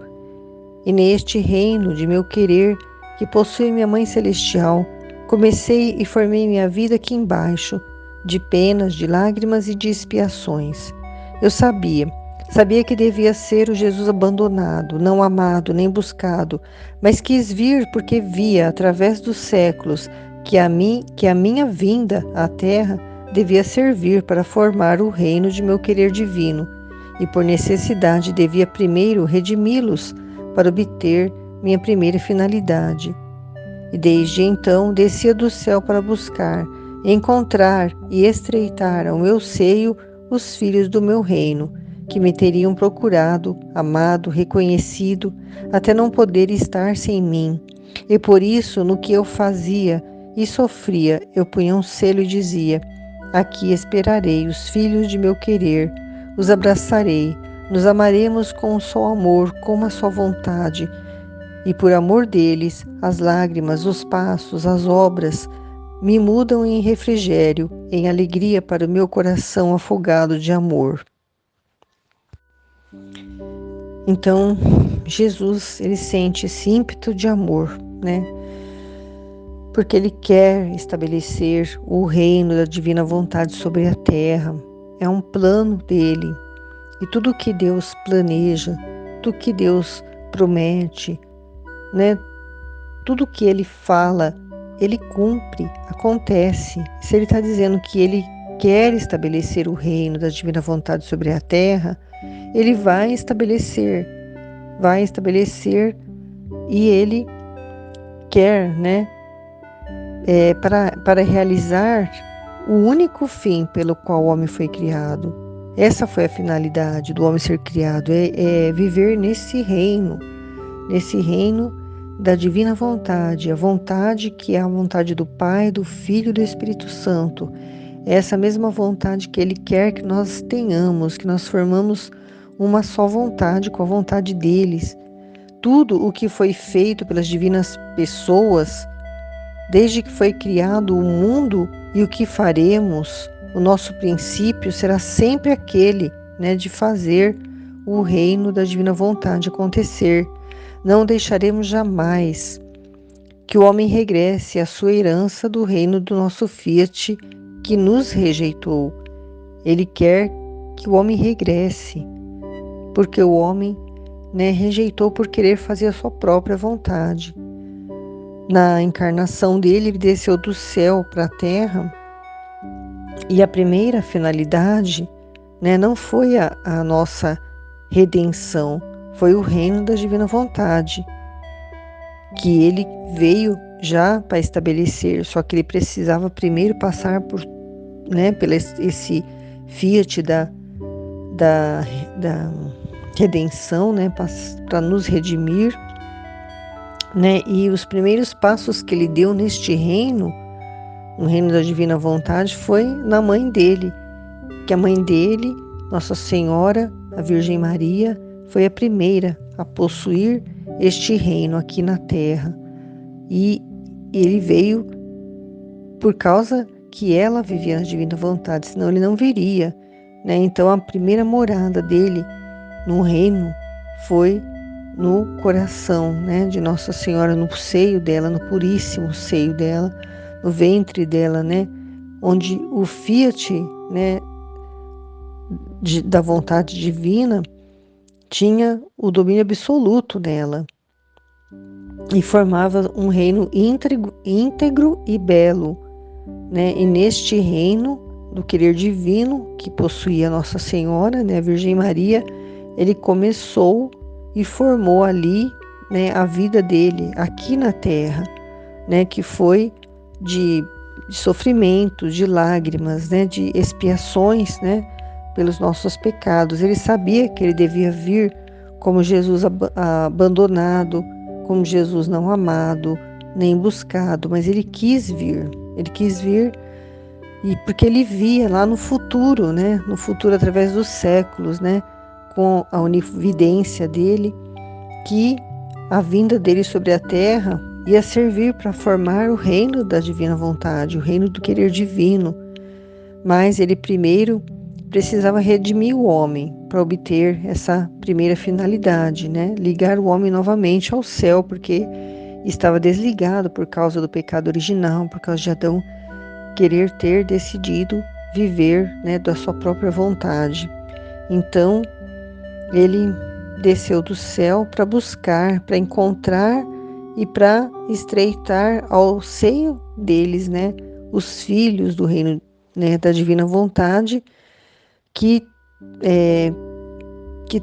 [SPEAKER 1] E neste reino de meu querer, que possui minha Mãe Celestial, comecei e formei minha vida aqui embaixo, de penas, de lágrimas e de expiações. Eu sabia que devia ser o Jesus abandonado, não amado, nem buscado, mas quis vir porque via, através dos séculos, que a minha vinda à Terra devia servir para formar o reino de meu querer divino, e por necessidade devia primeiro redimi-los para obter minha primeira finalidade. E desde então descia do céu para buscar, encontrar e estreitar ao meu seio os filhos do meu reino, que me teriam procurado, amado, reconhecido, até não poder estar sem mim. E por isso, no que eu fazia e sofria, eu punha um selo e dizia: aqui esperarei os filhos de meu querer, os abraçarei, nos amaremos com um só amor, com uma só vontade, e por amor deles, as lágrimas, os passos, as obras me mudam em refrigério, em alegria para o meu coração afogado de amor. Então, Jesus, ele sente esse ímpeto de amor, né? Porque ele quer estabelecer o reino da divina vontade sobre a terra. É um plano dele. E tudo que Deus planeja, tudo que Deus promete, né? Tudo que ele fala, ele cumpre, acontece. Se ele está dizendo que ele quer estabelecer o reino da divina vontade sobre a terra, ele vai estabelecer e ele quer, né, para realizar o único fim pelo qual o homem foi criado. Essa foi a finalidade do homem ser criado, é viver nesse reino da divina vontade, a vontade que é a vontade do Pai, do Filho e do Espírito Santo. É essa mesma vontade que Ele quer que nós tenhamos, que nós formamos uma só vontade com a vontade deles. Tudo o que foi feito pelas divinas pessoas, desde que foi criado o mundo e o que faremos, o nosso princípio será sempre aquele, né, de fazer o reino da divina vontade acontecer. Não deixaremos jamais que o homem regresse à sua herança do reino do nosso Fiat, que nos rejeitou. Ele quer que o homem regresse, porque o homem, né, rejeitou por querer fazer a sua própria vontade. Na encarnação dele, ele desceu do céu para a terra, e a primeira finalidade, né, não foi a nossa redenção, foi o reino da divina vontade, que ele veio já para estabelecer, só que ele precisava primeiro passar por, né, pelo esse fiat da redenção, né, para nos redimir, né, e os primeiros passos que ele deu neste reino, no reino da divina vontade, foi na mãe dele, que a mãe dele, Nossa Senhora, a Virgem Maria, foi a primeira a possuir este reino aqui na terra. E ele veio por causa que ela vivia na divina vontade, senão ele não viria, né? Então a primeira morada dele no reino foi no coração, né, de Nossa Senhora, no seio dela, no puríssimo seio dela, no ventre dela, né, onde o fiat, né, da vontade divina tinha o domínio absoluto dela e formava um reino íntegro e belo, né? E neste reino do querer divino que possuía Nossa Senhora, né, a Virgem Maria, ele começou e formou ali, né, a vida dele aqui na terra, né, que foi de sofrimento, de lágrimas, né, de expiações, né, pelos nossos pecados. Ele sabia que ele devia vir como Jesus abandonado, como Jesus não amado, nem buscado, mas ele quis vir. Ele quis vir e porque ele via lá no futuro, né, no futuro através dos séculos, né, com a onividência dele, que a vinda dele sobre a terra ia servir para formar o reino da divina vontade, o reino do querer divino. Mas ele primeiro precisava redimir o homem para obter essa primeira finalidade, né? Ligar o homem novamente ao céu, porque estava desligado por causa do pecado original, por causa de Adão querer ter decidido viver, né, da sua própria vontade. Então, ele desceu do céu para buscar, para encontrar e para estreitar ao seio deles, né, os filhos do reino, né, da divina vontade, que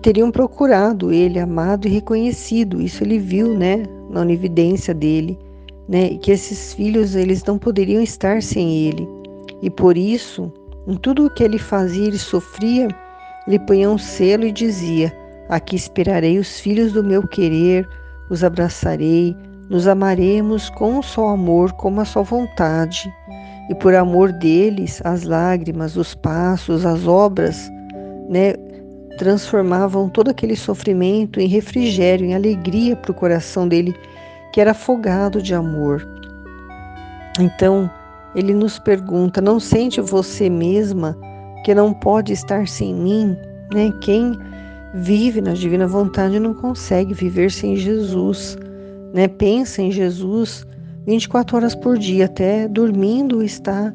[SPEAKER 1] teriam procurado ele, amado e reconhecido. Isso ele viu, né, na onividência dele, né, que esses filhos eles não poderiam estar sem ele. E por isso, em tudo o que ele fazia, ele sofria, ele punha um selo e dizia: aqui esperarei os filhos do meu querer, os abraçarei, nos amaremos com um só amor, com uma só vontade. E por amor deles, as lágrimas, os passos, as obras, né, transformavam todo aquele sofrimento em refrigério, em alegria para o coração dele, que era afogado de amor. Então, ele nos pergunta: não sente você mesma que não pode estar sem mim? Né? Quem vive na divina vontade não consegue viver sem Jesus, né? Pensa em Jesus 24 horas por dia, até dormindo está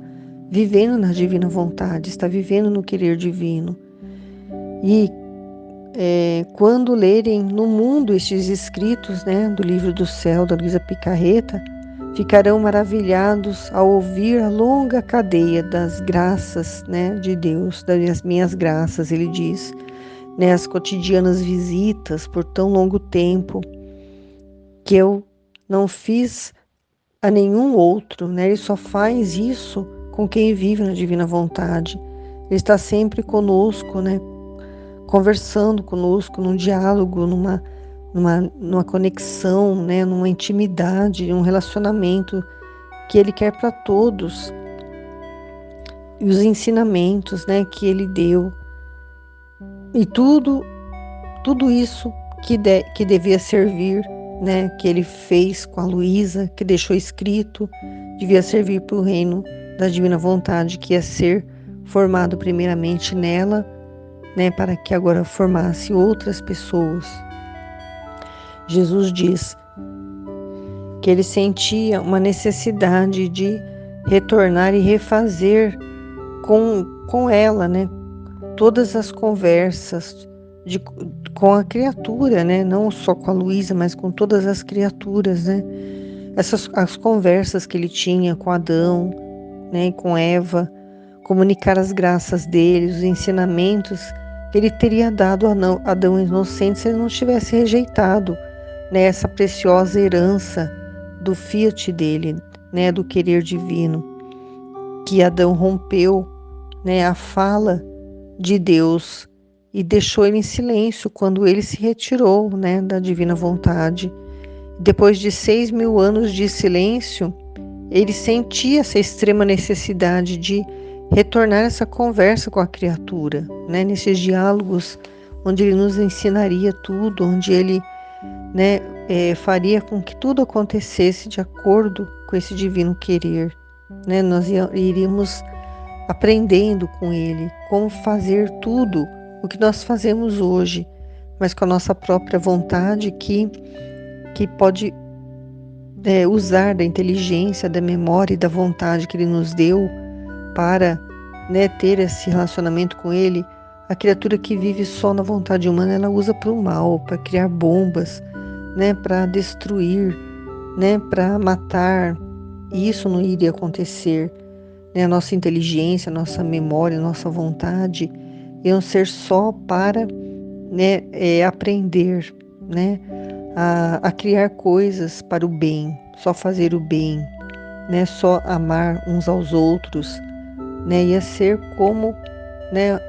[SPEAKER 1] vivendo na divina vontade, está vivendo no querer divino. E quando lerem no mundo estes escritos, né, do livro do céu, da Luísa Picarreta, ficarão maravilhados ao ouvir a longa cadeia das graças, né, de Deus, das minhas graças, ele diz, né, as cotidianas visitas por tão longo tempo que eu não fiz a nenhum outro, né? Ele só faz isso com quem vive na divina vontade. Ele está sempre conosco, né? Conversando conosco, num diálogo, numa conexão, né? Numa intimidade, um relacionamento que Ele quer para todos. E os ensinamentos, né? Que Ele deu. E tudo isso que devia servir, né? Que Ele fez com a Luísa, que deixou escrito, devia servir para o reino da divina vontade, que ia ser formado primeiramente nela, né, para que agora formasse outras pessoas. Jesus diz que ele sentia uma necessidade de retornar e refazer com ela, né, todas as conversas com a criatura, né, não só com a Luísa, mas com todas as criaturas, né, as conversas que ele tinha com Adão, né, e com Eva, comunicar as graças dele, os ensinamentos que ele teria dado a Adão inocente se ele não tivesse rejeitado, né, essa preciosa herança do fiat dele, né, do querer divino, que Adão rompeu, né, a fala de Deus e deixou ele em silêncio quando ele se retirou, né, da divina vontade. Depois de 6.000 anos de silêncio, ele sentia essa extrema necessidade de retornar essa conversa com a criatura, né? Nesses diálogos onde ele nos ensinaria tudo, onde ele, né, faria com que tudo acontecesse de acordo com esse divino querer, né? Nós iríamos aprendendo com ele como fazer tudo o que nós fazemos hoje, mas com a nossa própria vontade que pode usar da inteligência, da memória e da vontade que ele nos deu para, né, ter esse relacionamento com ele. A criatura que vive só na vontade humana, ela usa para o mal, para criar bombas, né, para destruir, né, para matar. E isso não iria acontecer, né? A nossa inteligência, a nossa memória, a nossa vontade iam ser só para, né, aprender, né, a criar coisas para o bem, só fazer o bem, né, só amar uns aos outros, né, ia ser como, né,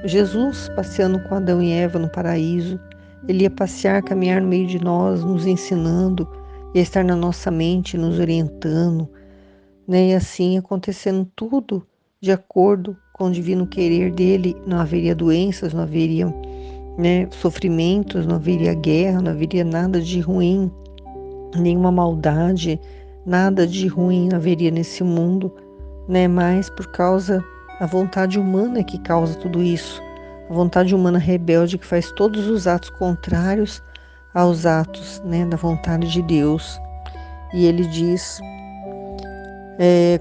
[SPEAKER 1] Jesus passeando com Adão e Eva no paraíso. Ele ia passear, caminhar no meio de nós, nos ensinando, ia estar na nossa mente, nos orientando, né, e assim acontecendo tudo de acordo com o divino querer dele. Não haveria doenças, não haveria, né, sofrimentos, não haveria guerra, não haveria nada de ruim, nenhuma maldade, nada de ruim haveria nesse mundo, né? Mas por causa da vontade humana que causa tudo isso, a vontade humana rebelde que faz todos os atos contrários aos atos, né, da vontade de Deus. E ele diz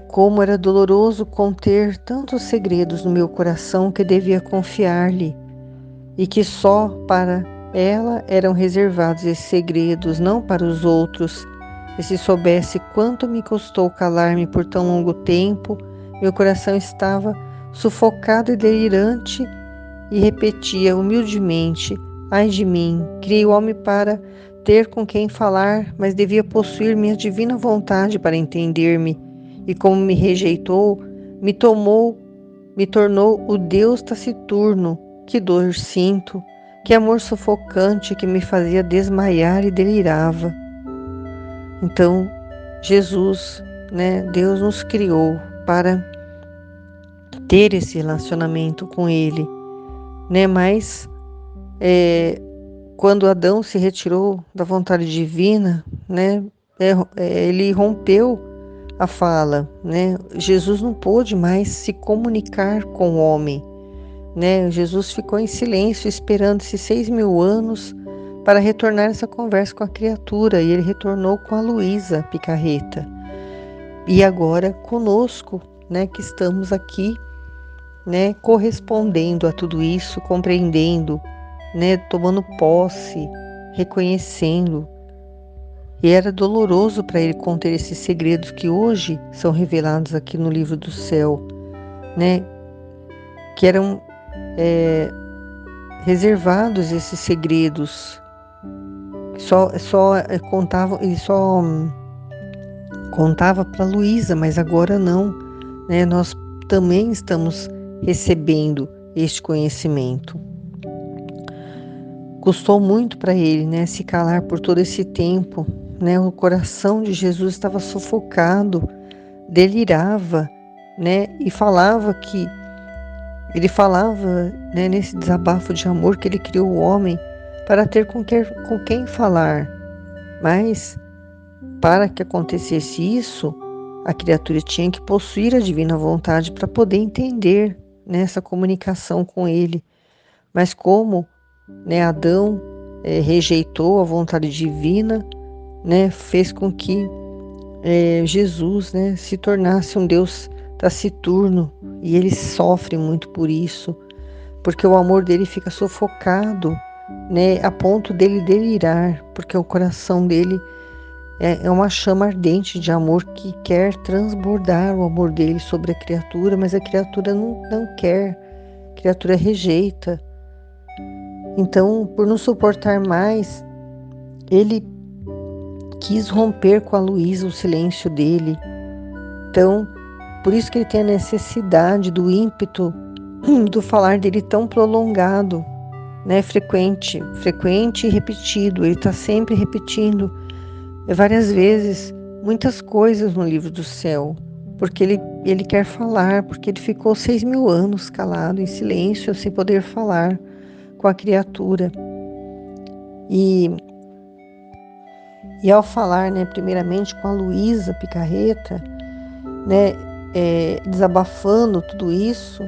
[SPEAKER 1] como era doloroso conter tantos segredos no meu coração que devia confiar-lhe, e que só para ela eram reservados esses segredos, não para os outros. E se soubesse quanto me custou calar-me por tão longo tempo, meu coração estava sufocado e delirante, e repetia humildemente: ai de mim, criei o homem para ter com quem falar, mas devia possuir minha divina vontade para entender-me, e como me rejeitou, me tornou o Deus taciturno. Que dor sinto, que amor sufocante que me fazia desmaiar e delirava. Então, Jesus, né, Deus nos criou para ter esse relacionamento com Ele, né? Mas quando Adão se retirou da vontade divina, né, ele rompeu a fala, né? Jesus não pôde mais se comunicar com o homem, né? Jesus ficou em silêncio esperando esses 6.000 anos para retornar essa conversa com a criatura, e ele retornou com a Luísa Picarreta. E agora conosco, né, que estamos aqui, né, correspondendo a tudo isso, compreendendo, né, tomando posse, reconhecendo. E era doloroso para ele conter esses segredos que hoje são revelados aqui no livro do céu, né, que eram reservados esses segredos, só contavam, e só contava para Luísa, mas agora não, né? Nós também estamos recebendo este conhecimento. Custou muito para ele, né, se calar por todo esse tempo, né? O coração de Jesus estava sufocado, delirava, né? E ele falava, né, nesse desabafo de amor que ele criou o homem para ter com quem falar. Mas para que acontecesse isso, a criatura tinha que possuir a divina vontade para poder entender, né, essa comunicação com ele. Mas como, né, Adão rejeitou a vontade divina, né, fez com que Jesus, né, se tornasse um Deus taciturno, e ele sofre muito por isso, porque o amor dele fica sufocado, né, a ponto dele delirar, porque o coração dele é uma chama ardente de amor que quer transbordar o amor dele sobre a criatura, mas a criatura não quer, a criatura rejeita. Então, por não suportar mais, ele quis romper com a Luísa o silêncio dele. Então, por isso que ele tem a necessidade do ímpeto do falar dele tão prolongado, né? Frequente e repetido. Ele está sempre repetindo várias vezes muitas coisas no livro do céu, porque ele quer falar, porque ele ficou 6.000 anos calado, em silêncio, sem poder falar com a criatura. E ao falar, né, primeiramente com a Luísa Picarreta, né, desabafando tudo isso,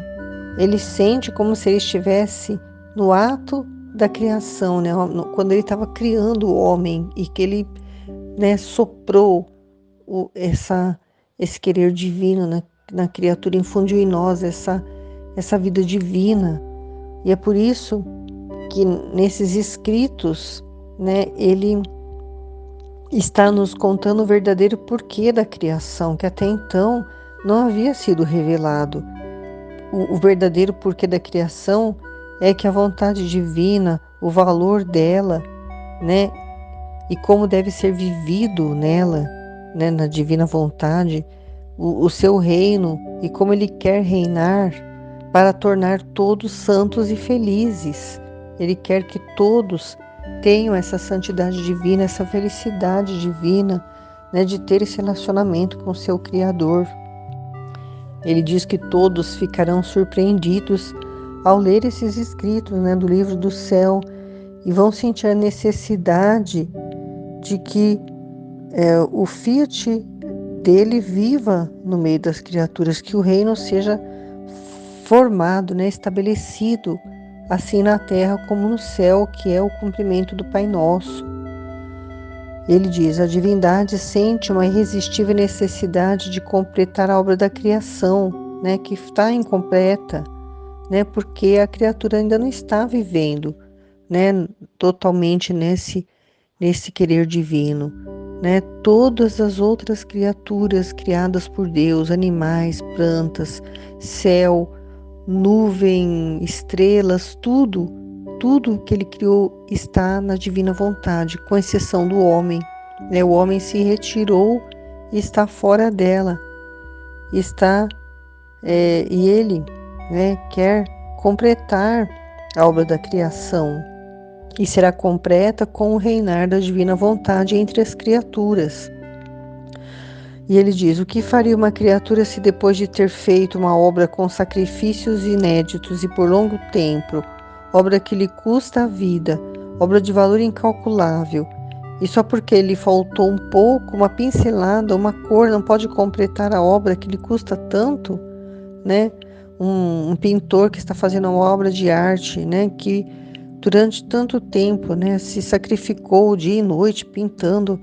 [SPEAKER 1] ele sente como se ele estivesse no ato da criação, né, quando ele estava criando o homem e que ele, né, soprou esse querer divino na criatura, infundiu em nós essa vida divina. E é por isso que nesses escritos, né, ele está nos contando o verdadeiro porquê da criação, que até então não havia sido revelado. O verdadeiro porquê da criação é que a vontade divina, o valor dela, né, e como deve ser vivido nela, né, na divina vontade, o seu reino e como ele quer reinar para tornar todos santos e felizes. Ele quer que todos tenham essa santidade divina, essa felicidade divina, né, de ter esse relacionamento com o seu Criador. Ele diz que todos ficarão surpreendidos ao ler esses escritos, né, do livro do céu, e vão sentir a necessidade de que o fiat dele viva no meio das criaturas, que o reino seja formado, né, estabelecido, assim na terra como no céu, que é o cumprimento do Pai Nosso. Ele diz: a divindade sente uma irresistível necessidade de completar a obra da criação, né, que está incompleta, né, porque a criatura ainda não está vivendo, né, totalmente nesse querer divino, né? Todas as outras criaturas criadas por Deus, animais, plantas, céu, nuvem, estrelas, tudo que ele criou está na divina vontade, com exceção do homem, né? O homem se retirou e está fora dela, e ele, né, quer completar a obra da criação, e será completa com o reinar da divina vontade entre as criaturas. E ele diz: o que faria uma criatura se depois de ter feito uma obra com sacrifícios inéditos e por longo tempo, obra que lhe custa a vida, obra de valor incalculável, e só porque lhe faltou um pouco, uma pincelada, uma cor, não pode completar a obra que lhe custa tanto, né? Um pintor que está fazendo uma obra de arte, né, que durante tanto tempo, né, se sacrificou dia e noite pintando,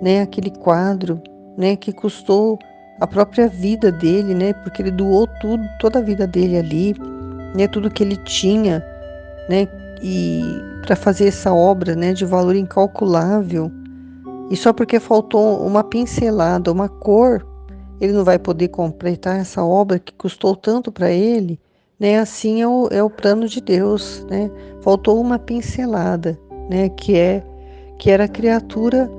[SPEAKER 1] né, aquele quadro, né, que custou a própria vida dele, né, porque ele doou tudo, toda a vida dele ali, né, tudo que ele tinha, né, e para fazer essa obra, né, de valor incalculável. E só porque faltou uma pincelada, uma cor, ele não vai poder completar essa obra que custou tanto para ele, né? Assim é o plano de Deus, né? Faltou uma pincelada, né? Que era a criatura,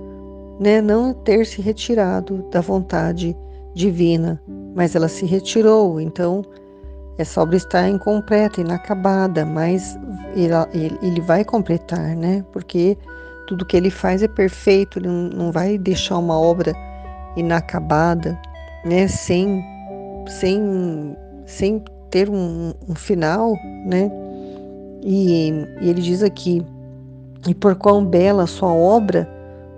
[SPEAKER 1] né, não ter se retirado da vontade divina, mas ela se retirou. Então, essa obra está incompleta, inacabada, mas ele vai completar, né? Porque tudo que ele faz é perfeito, ele não vai deixar uma obra inacabada, né? Sem, sem ter um final, né? E ele diz aqui: e por quão bela a sua obra,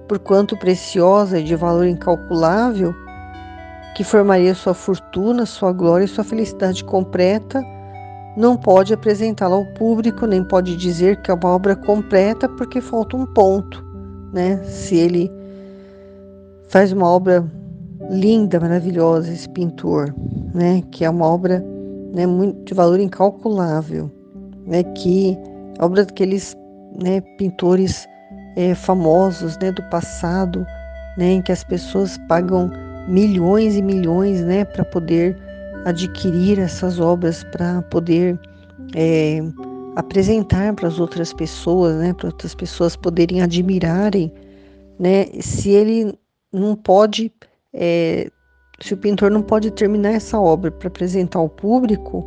[SPEAKER 1] por quanto preciosa e de valor incalculável, que formaria sua fortuna, sua glória e sua felicidade completa, não pode apresentá-la ao público, nem pode dizer que é uma obra completa porque falta um ponto, né? Se ele faz uma obra linda, maravilhosa, esse pintor, né? Que é uma obra, né, muito, de valor incalculável, né? Que obra daqueles, né, pintores famosos, né, do passado, né, em que as pessoas pagam milhões e milhões, né, para poder adquirir essas obras, para poder é, apresentar para as outras pessoas, né, para outras pessoas poderem admirarem, né, se ele não pode, é, se o pintor não pode terminar essa obra para apresentar ao público,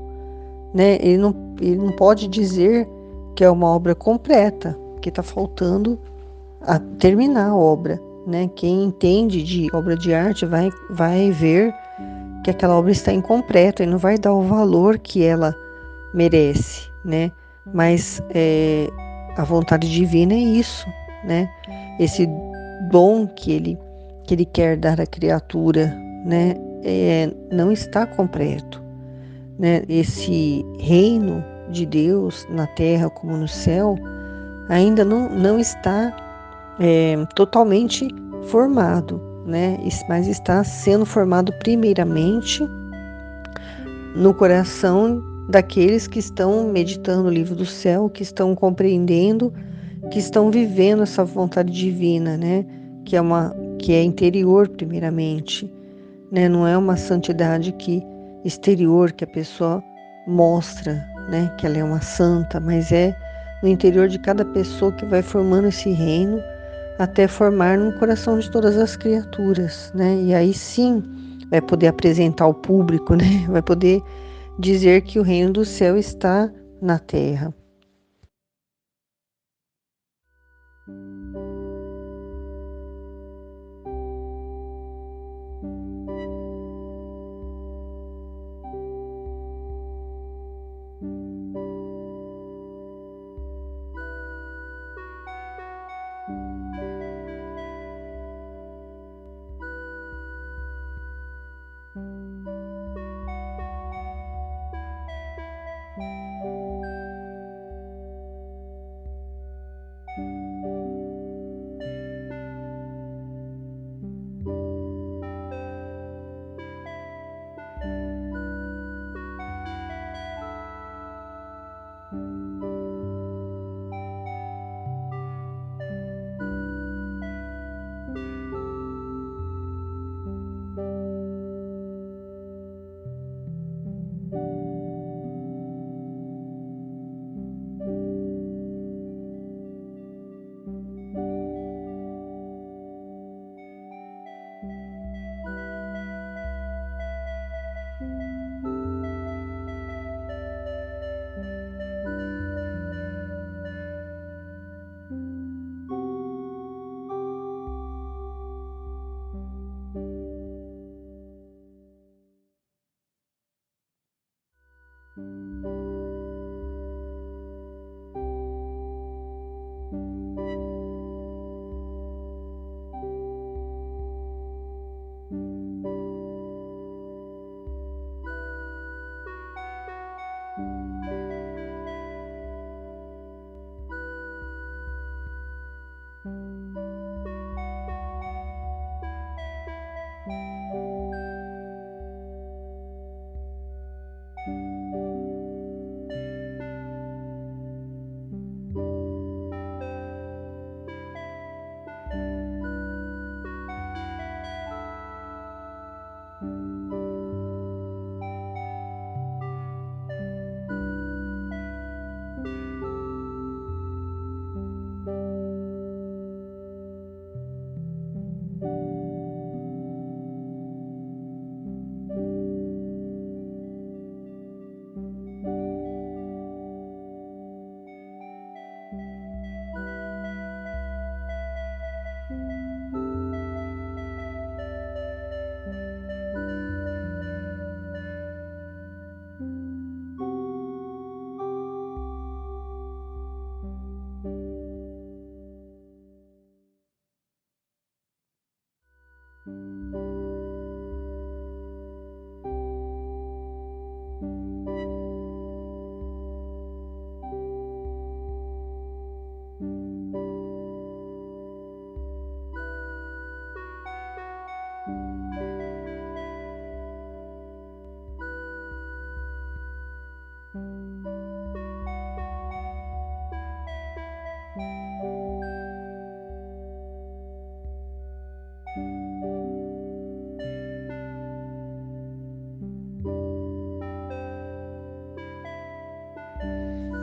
[SPEAKER 1] né, ele não pode dizer que é uma obra completa, que está faltando a terminar a obra, né? Quem entende de obra de arte vai ver que aquela obra está incompleta e não vai dar o valor que ela merece, né? Mas a vontade divina é isso, né? Esse dom que ele quer dar à criatura, né? Não está completo, né? Esse reino de Deus na terra como no céu ainda não está totalmente formado, né? Mas está sendo formado primeiramente no coração daqueles que estão meditando o livro do céu, que estão compreendendo, que estão vivendo essa vontade divina, né? Que é interior primeiramente, né? Não é uma santidade que exterior que a pessoa mostra, né? Que ela é uma santa, mas é no interior de cada pessoa que vai formando esse reino até formar no coração de todas as criaturas, né? E aí sim vai poder apresentar ao público, né? Vai poder dizer que o reino do céu está na terra.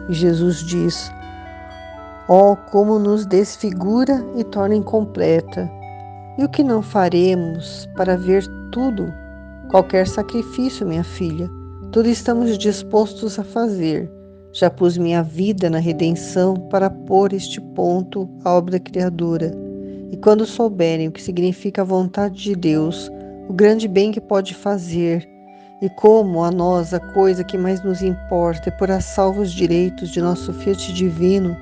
[SPEAKER 1] E Jesus diz: ó, como nos desfigura e torna incompleta. E o que não faremos para ver tudo? Qualquer sacrifício, minha filha, tudo estamos dispostos a fazer. Já pus minha vida na redenção para pôr este ponto à obra criadora. E quando souberem o que significa a vontade de Deus, o grande bem que pode fazer, e como a nós a coisa que mais nos importa é pôr a salvo os direitos de nosso Fiat divino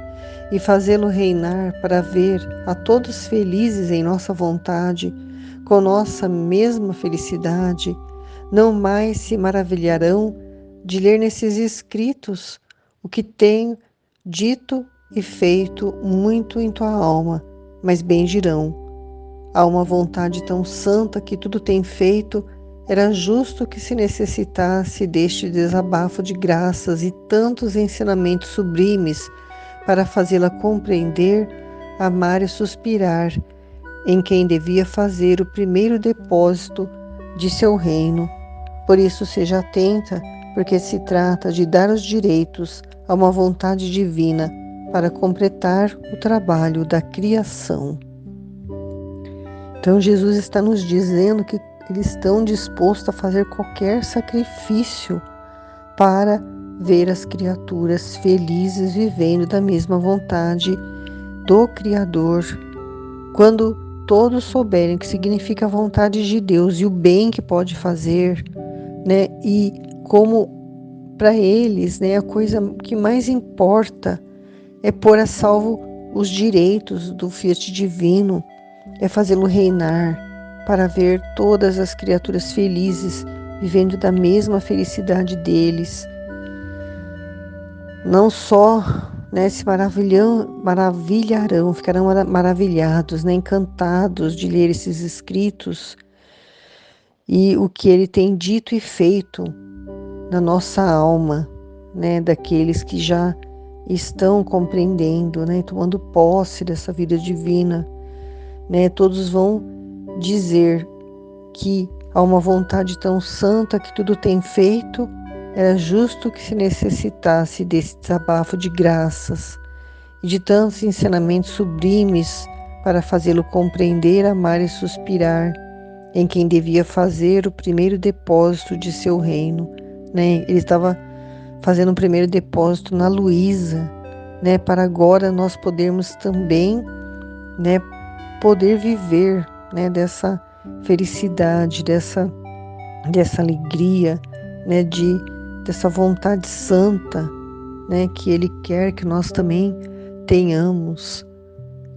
[SPEAKER 1] e fazê-lo reinar para ver a todos felizes em nossa vontade, com nossa mesma felicidade, não mais se maravilharão de ler nesses escritos o que tenho dito e feito muito em tua alma, mas bem dirão: há uma vontade tão santa que tudo tem feito, era justo que se necessitasse deste desabafo de graças e tantos ensinamentos sublimes para fazê-la compreender, amar e suspirar em quem devia fazer o primeiro depósito de seu reino. Por isso seja atenta, porque se trata de dar os direitos a uma vontade divina para completar o trabalho da criação. Então Jesus está nos dizendo que eles estão dispostos a fazer qualquer sacrifício para ver as criaturas felizes vivendo da mesma vontade do Criador. Quando todos souberem o que significa a vontade de Deus e o bem que pode fazer, né? E como para eles, né, a coisa que mais importa é pôr a salvo os direitos do Fiat divino, é fazê-lo reinar para ver todas as criaturas felizes vivendo da mesma felicidade deles. Não só, né, se maravilharão, ficarão maravilhados, né, encantados de ler esses escritos e o que ele tem dito e feito na nossa alma, né, daqueles que já estão compreendendo, né, tomando posse dessa vida divina, né, todos vão dizer que há uma vontade tão santa que tudo tem feito, era justo que se necessitasse desse desabafo de graças e de tantos ensinamentos sublimes para fazê-lo compreender, amar e suspirar em quem devia fazer o primeiro depósito de seu reino, né? Ele estava fazendo o primeiro depósito na Luísa, né? Para agora nós podermos também, né, poder viver, né, dessa felicidade, dessa alegria, né, dessa vontade santa, né, que Ele quer que nós também tenhamos,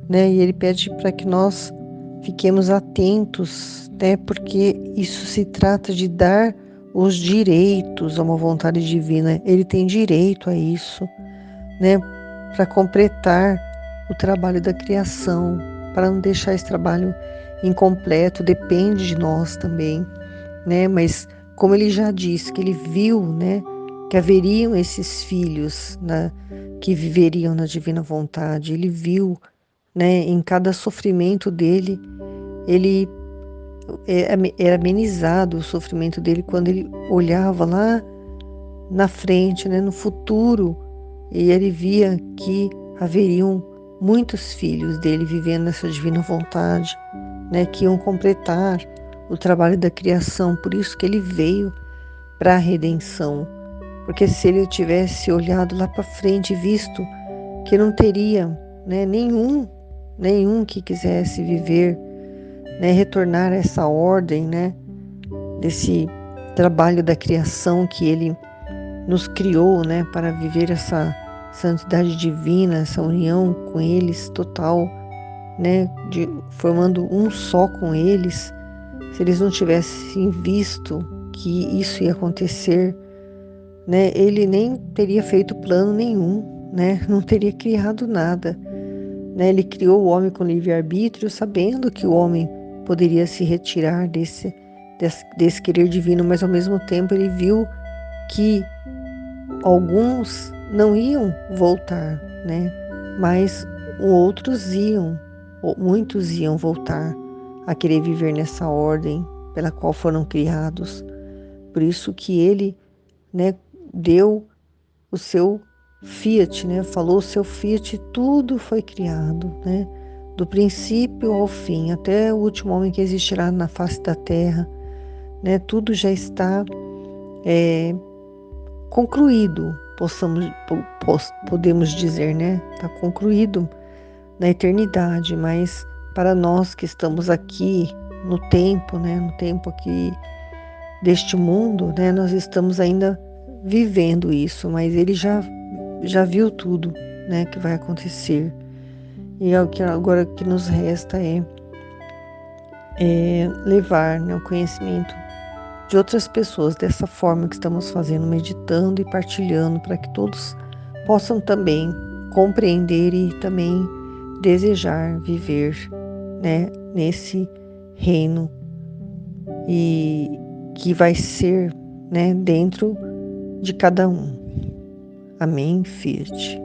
[SPEAKER 1] né, e Ele pede para que nós fiquemos atentos, né, porque isso se trata de dar os direitos a uma vontade divina. Ele tem direito a isso, né, para completar o trabalho da criação, para não deixar esse trabalho incompleto, depende de nós também, né? Mas como ele já disse, que ele viu, né, que haveriam esses filhos, né, que viveriam na divina vontade, ele viu, né, em cada sofrimento dele, ele era amenizado o sofrimento dele quando ele olhava lá na frente, né, no futuro, e ele via que haveriam muitos filhos dele vivendo nessa divina vontade, né, que iam completar o trabalho da criação. Por isso que ele veio para a redenção, porque se ele tivesse olhado lá para frente e visto que não teria, né, nenhum que quisesse viver, né, retornar a essa ordem, né, desse trabalho da criação que ele nos criou, né, para viver essa santidade divina, essa união com eles total, né, formando um só com eles, se eles não tivessem visto que isso ia acontecer, né, ele nem teria feito plano nenhum, né, não teria criado nada, né, ele criou o homem com livre-arbítrio, sabendo que o homem poderia se retirar desse querer divino, mas ao mesmo tempo ele viu que alguns não iam voltar, né, mas outros iam, muitos iam voltar a querer viver nessa ordem pela qual foram criados. Por isso que ele, né, deu o seu fiat, né, falou o seu fiat, tudo foi criado, né, do princípio ao fim, até o último homem que existirá na face da terra, né, tudo já está concluído, podemos dizer, né, está concluído na eternidade, mas para nós que estamos aqui no tempo, né, no tempo aqui deste mundo, né, nós estamos ainda vivendo isso, mas ele já viu tudo, né, que vai acontecer. E o que agora que nos resta é levar, né, o conhecimento de outras pessoas dessa forma que estamos fazendo, meditando e partilhando, para que todos possam também compreender e também desejar viver, né, nesse reino e que vai ser, né, dentro de cada um. Amém, Fiat.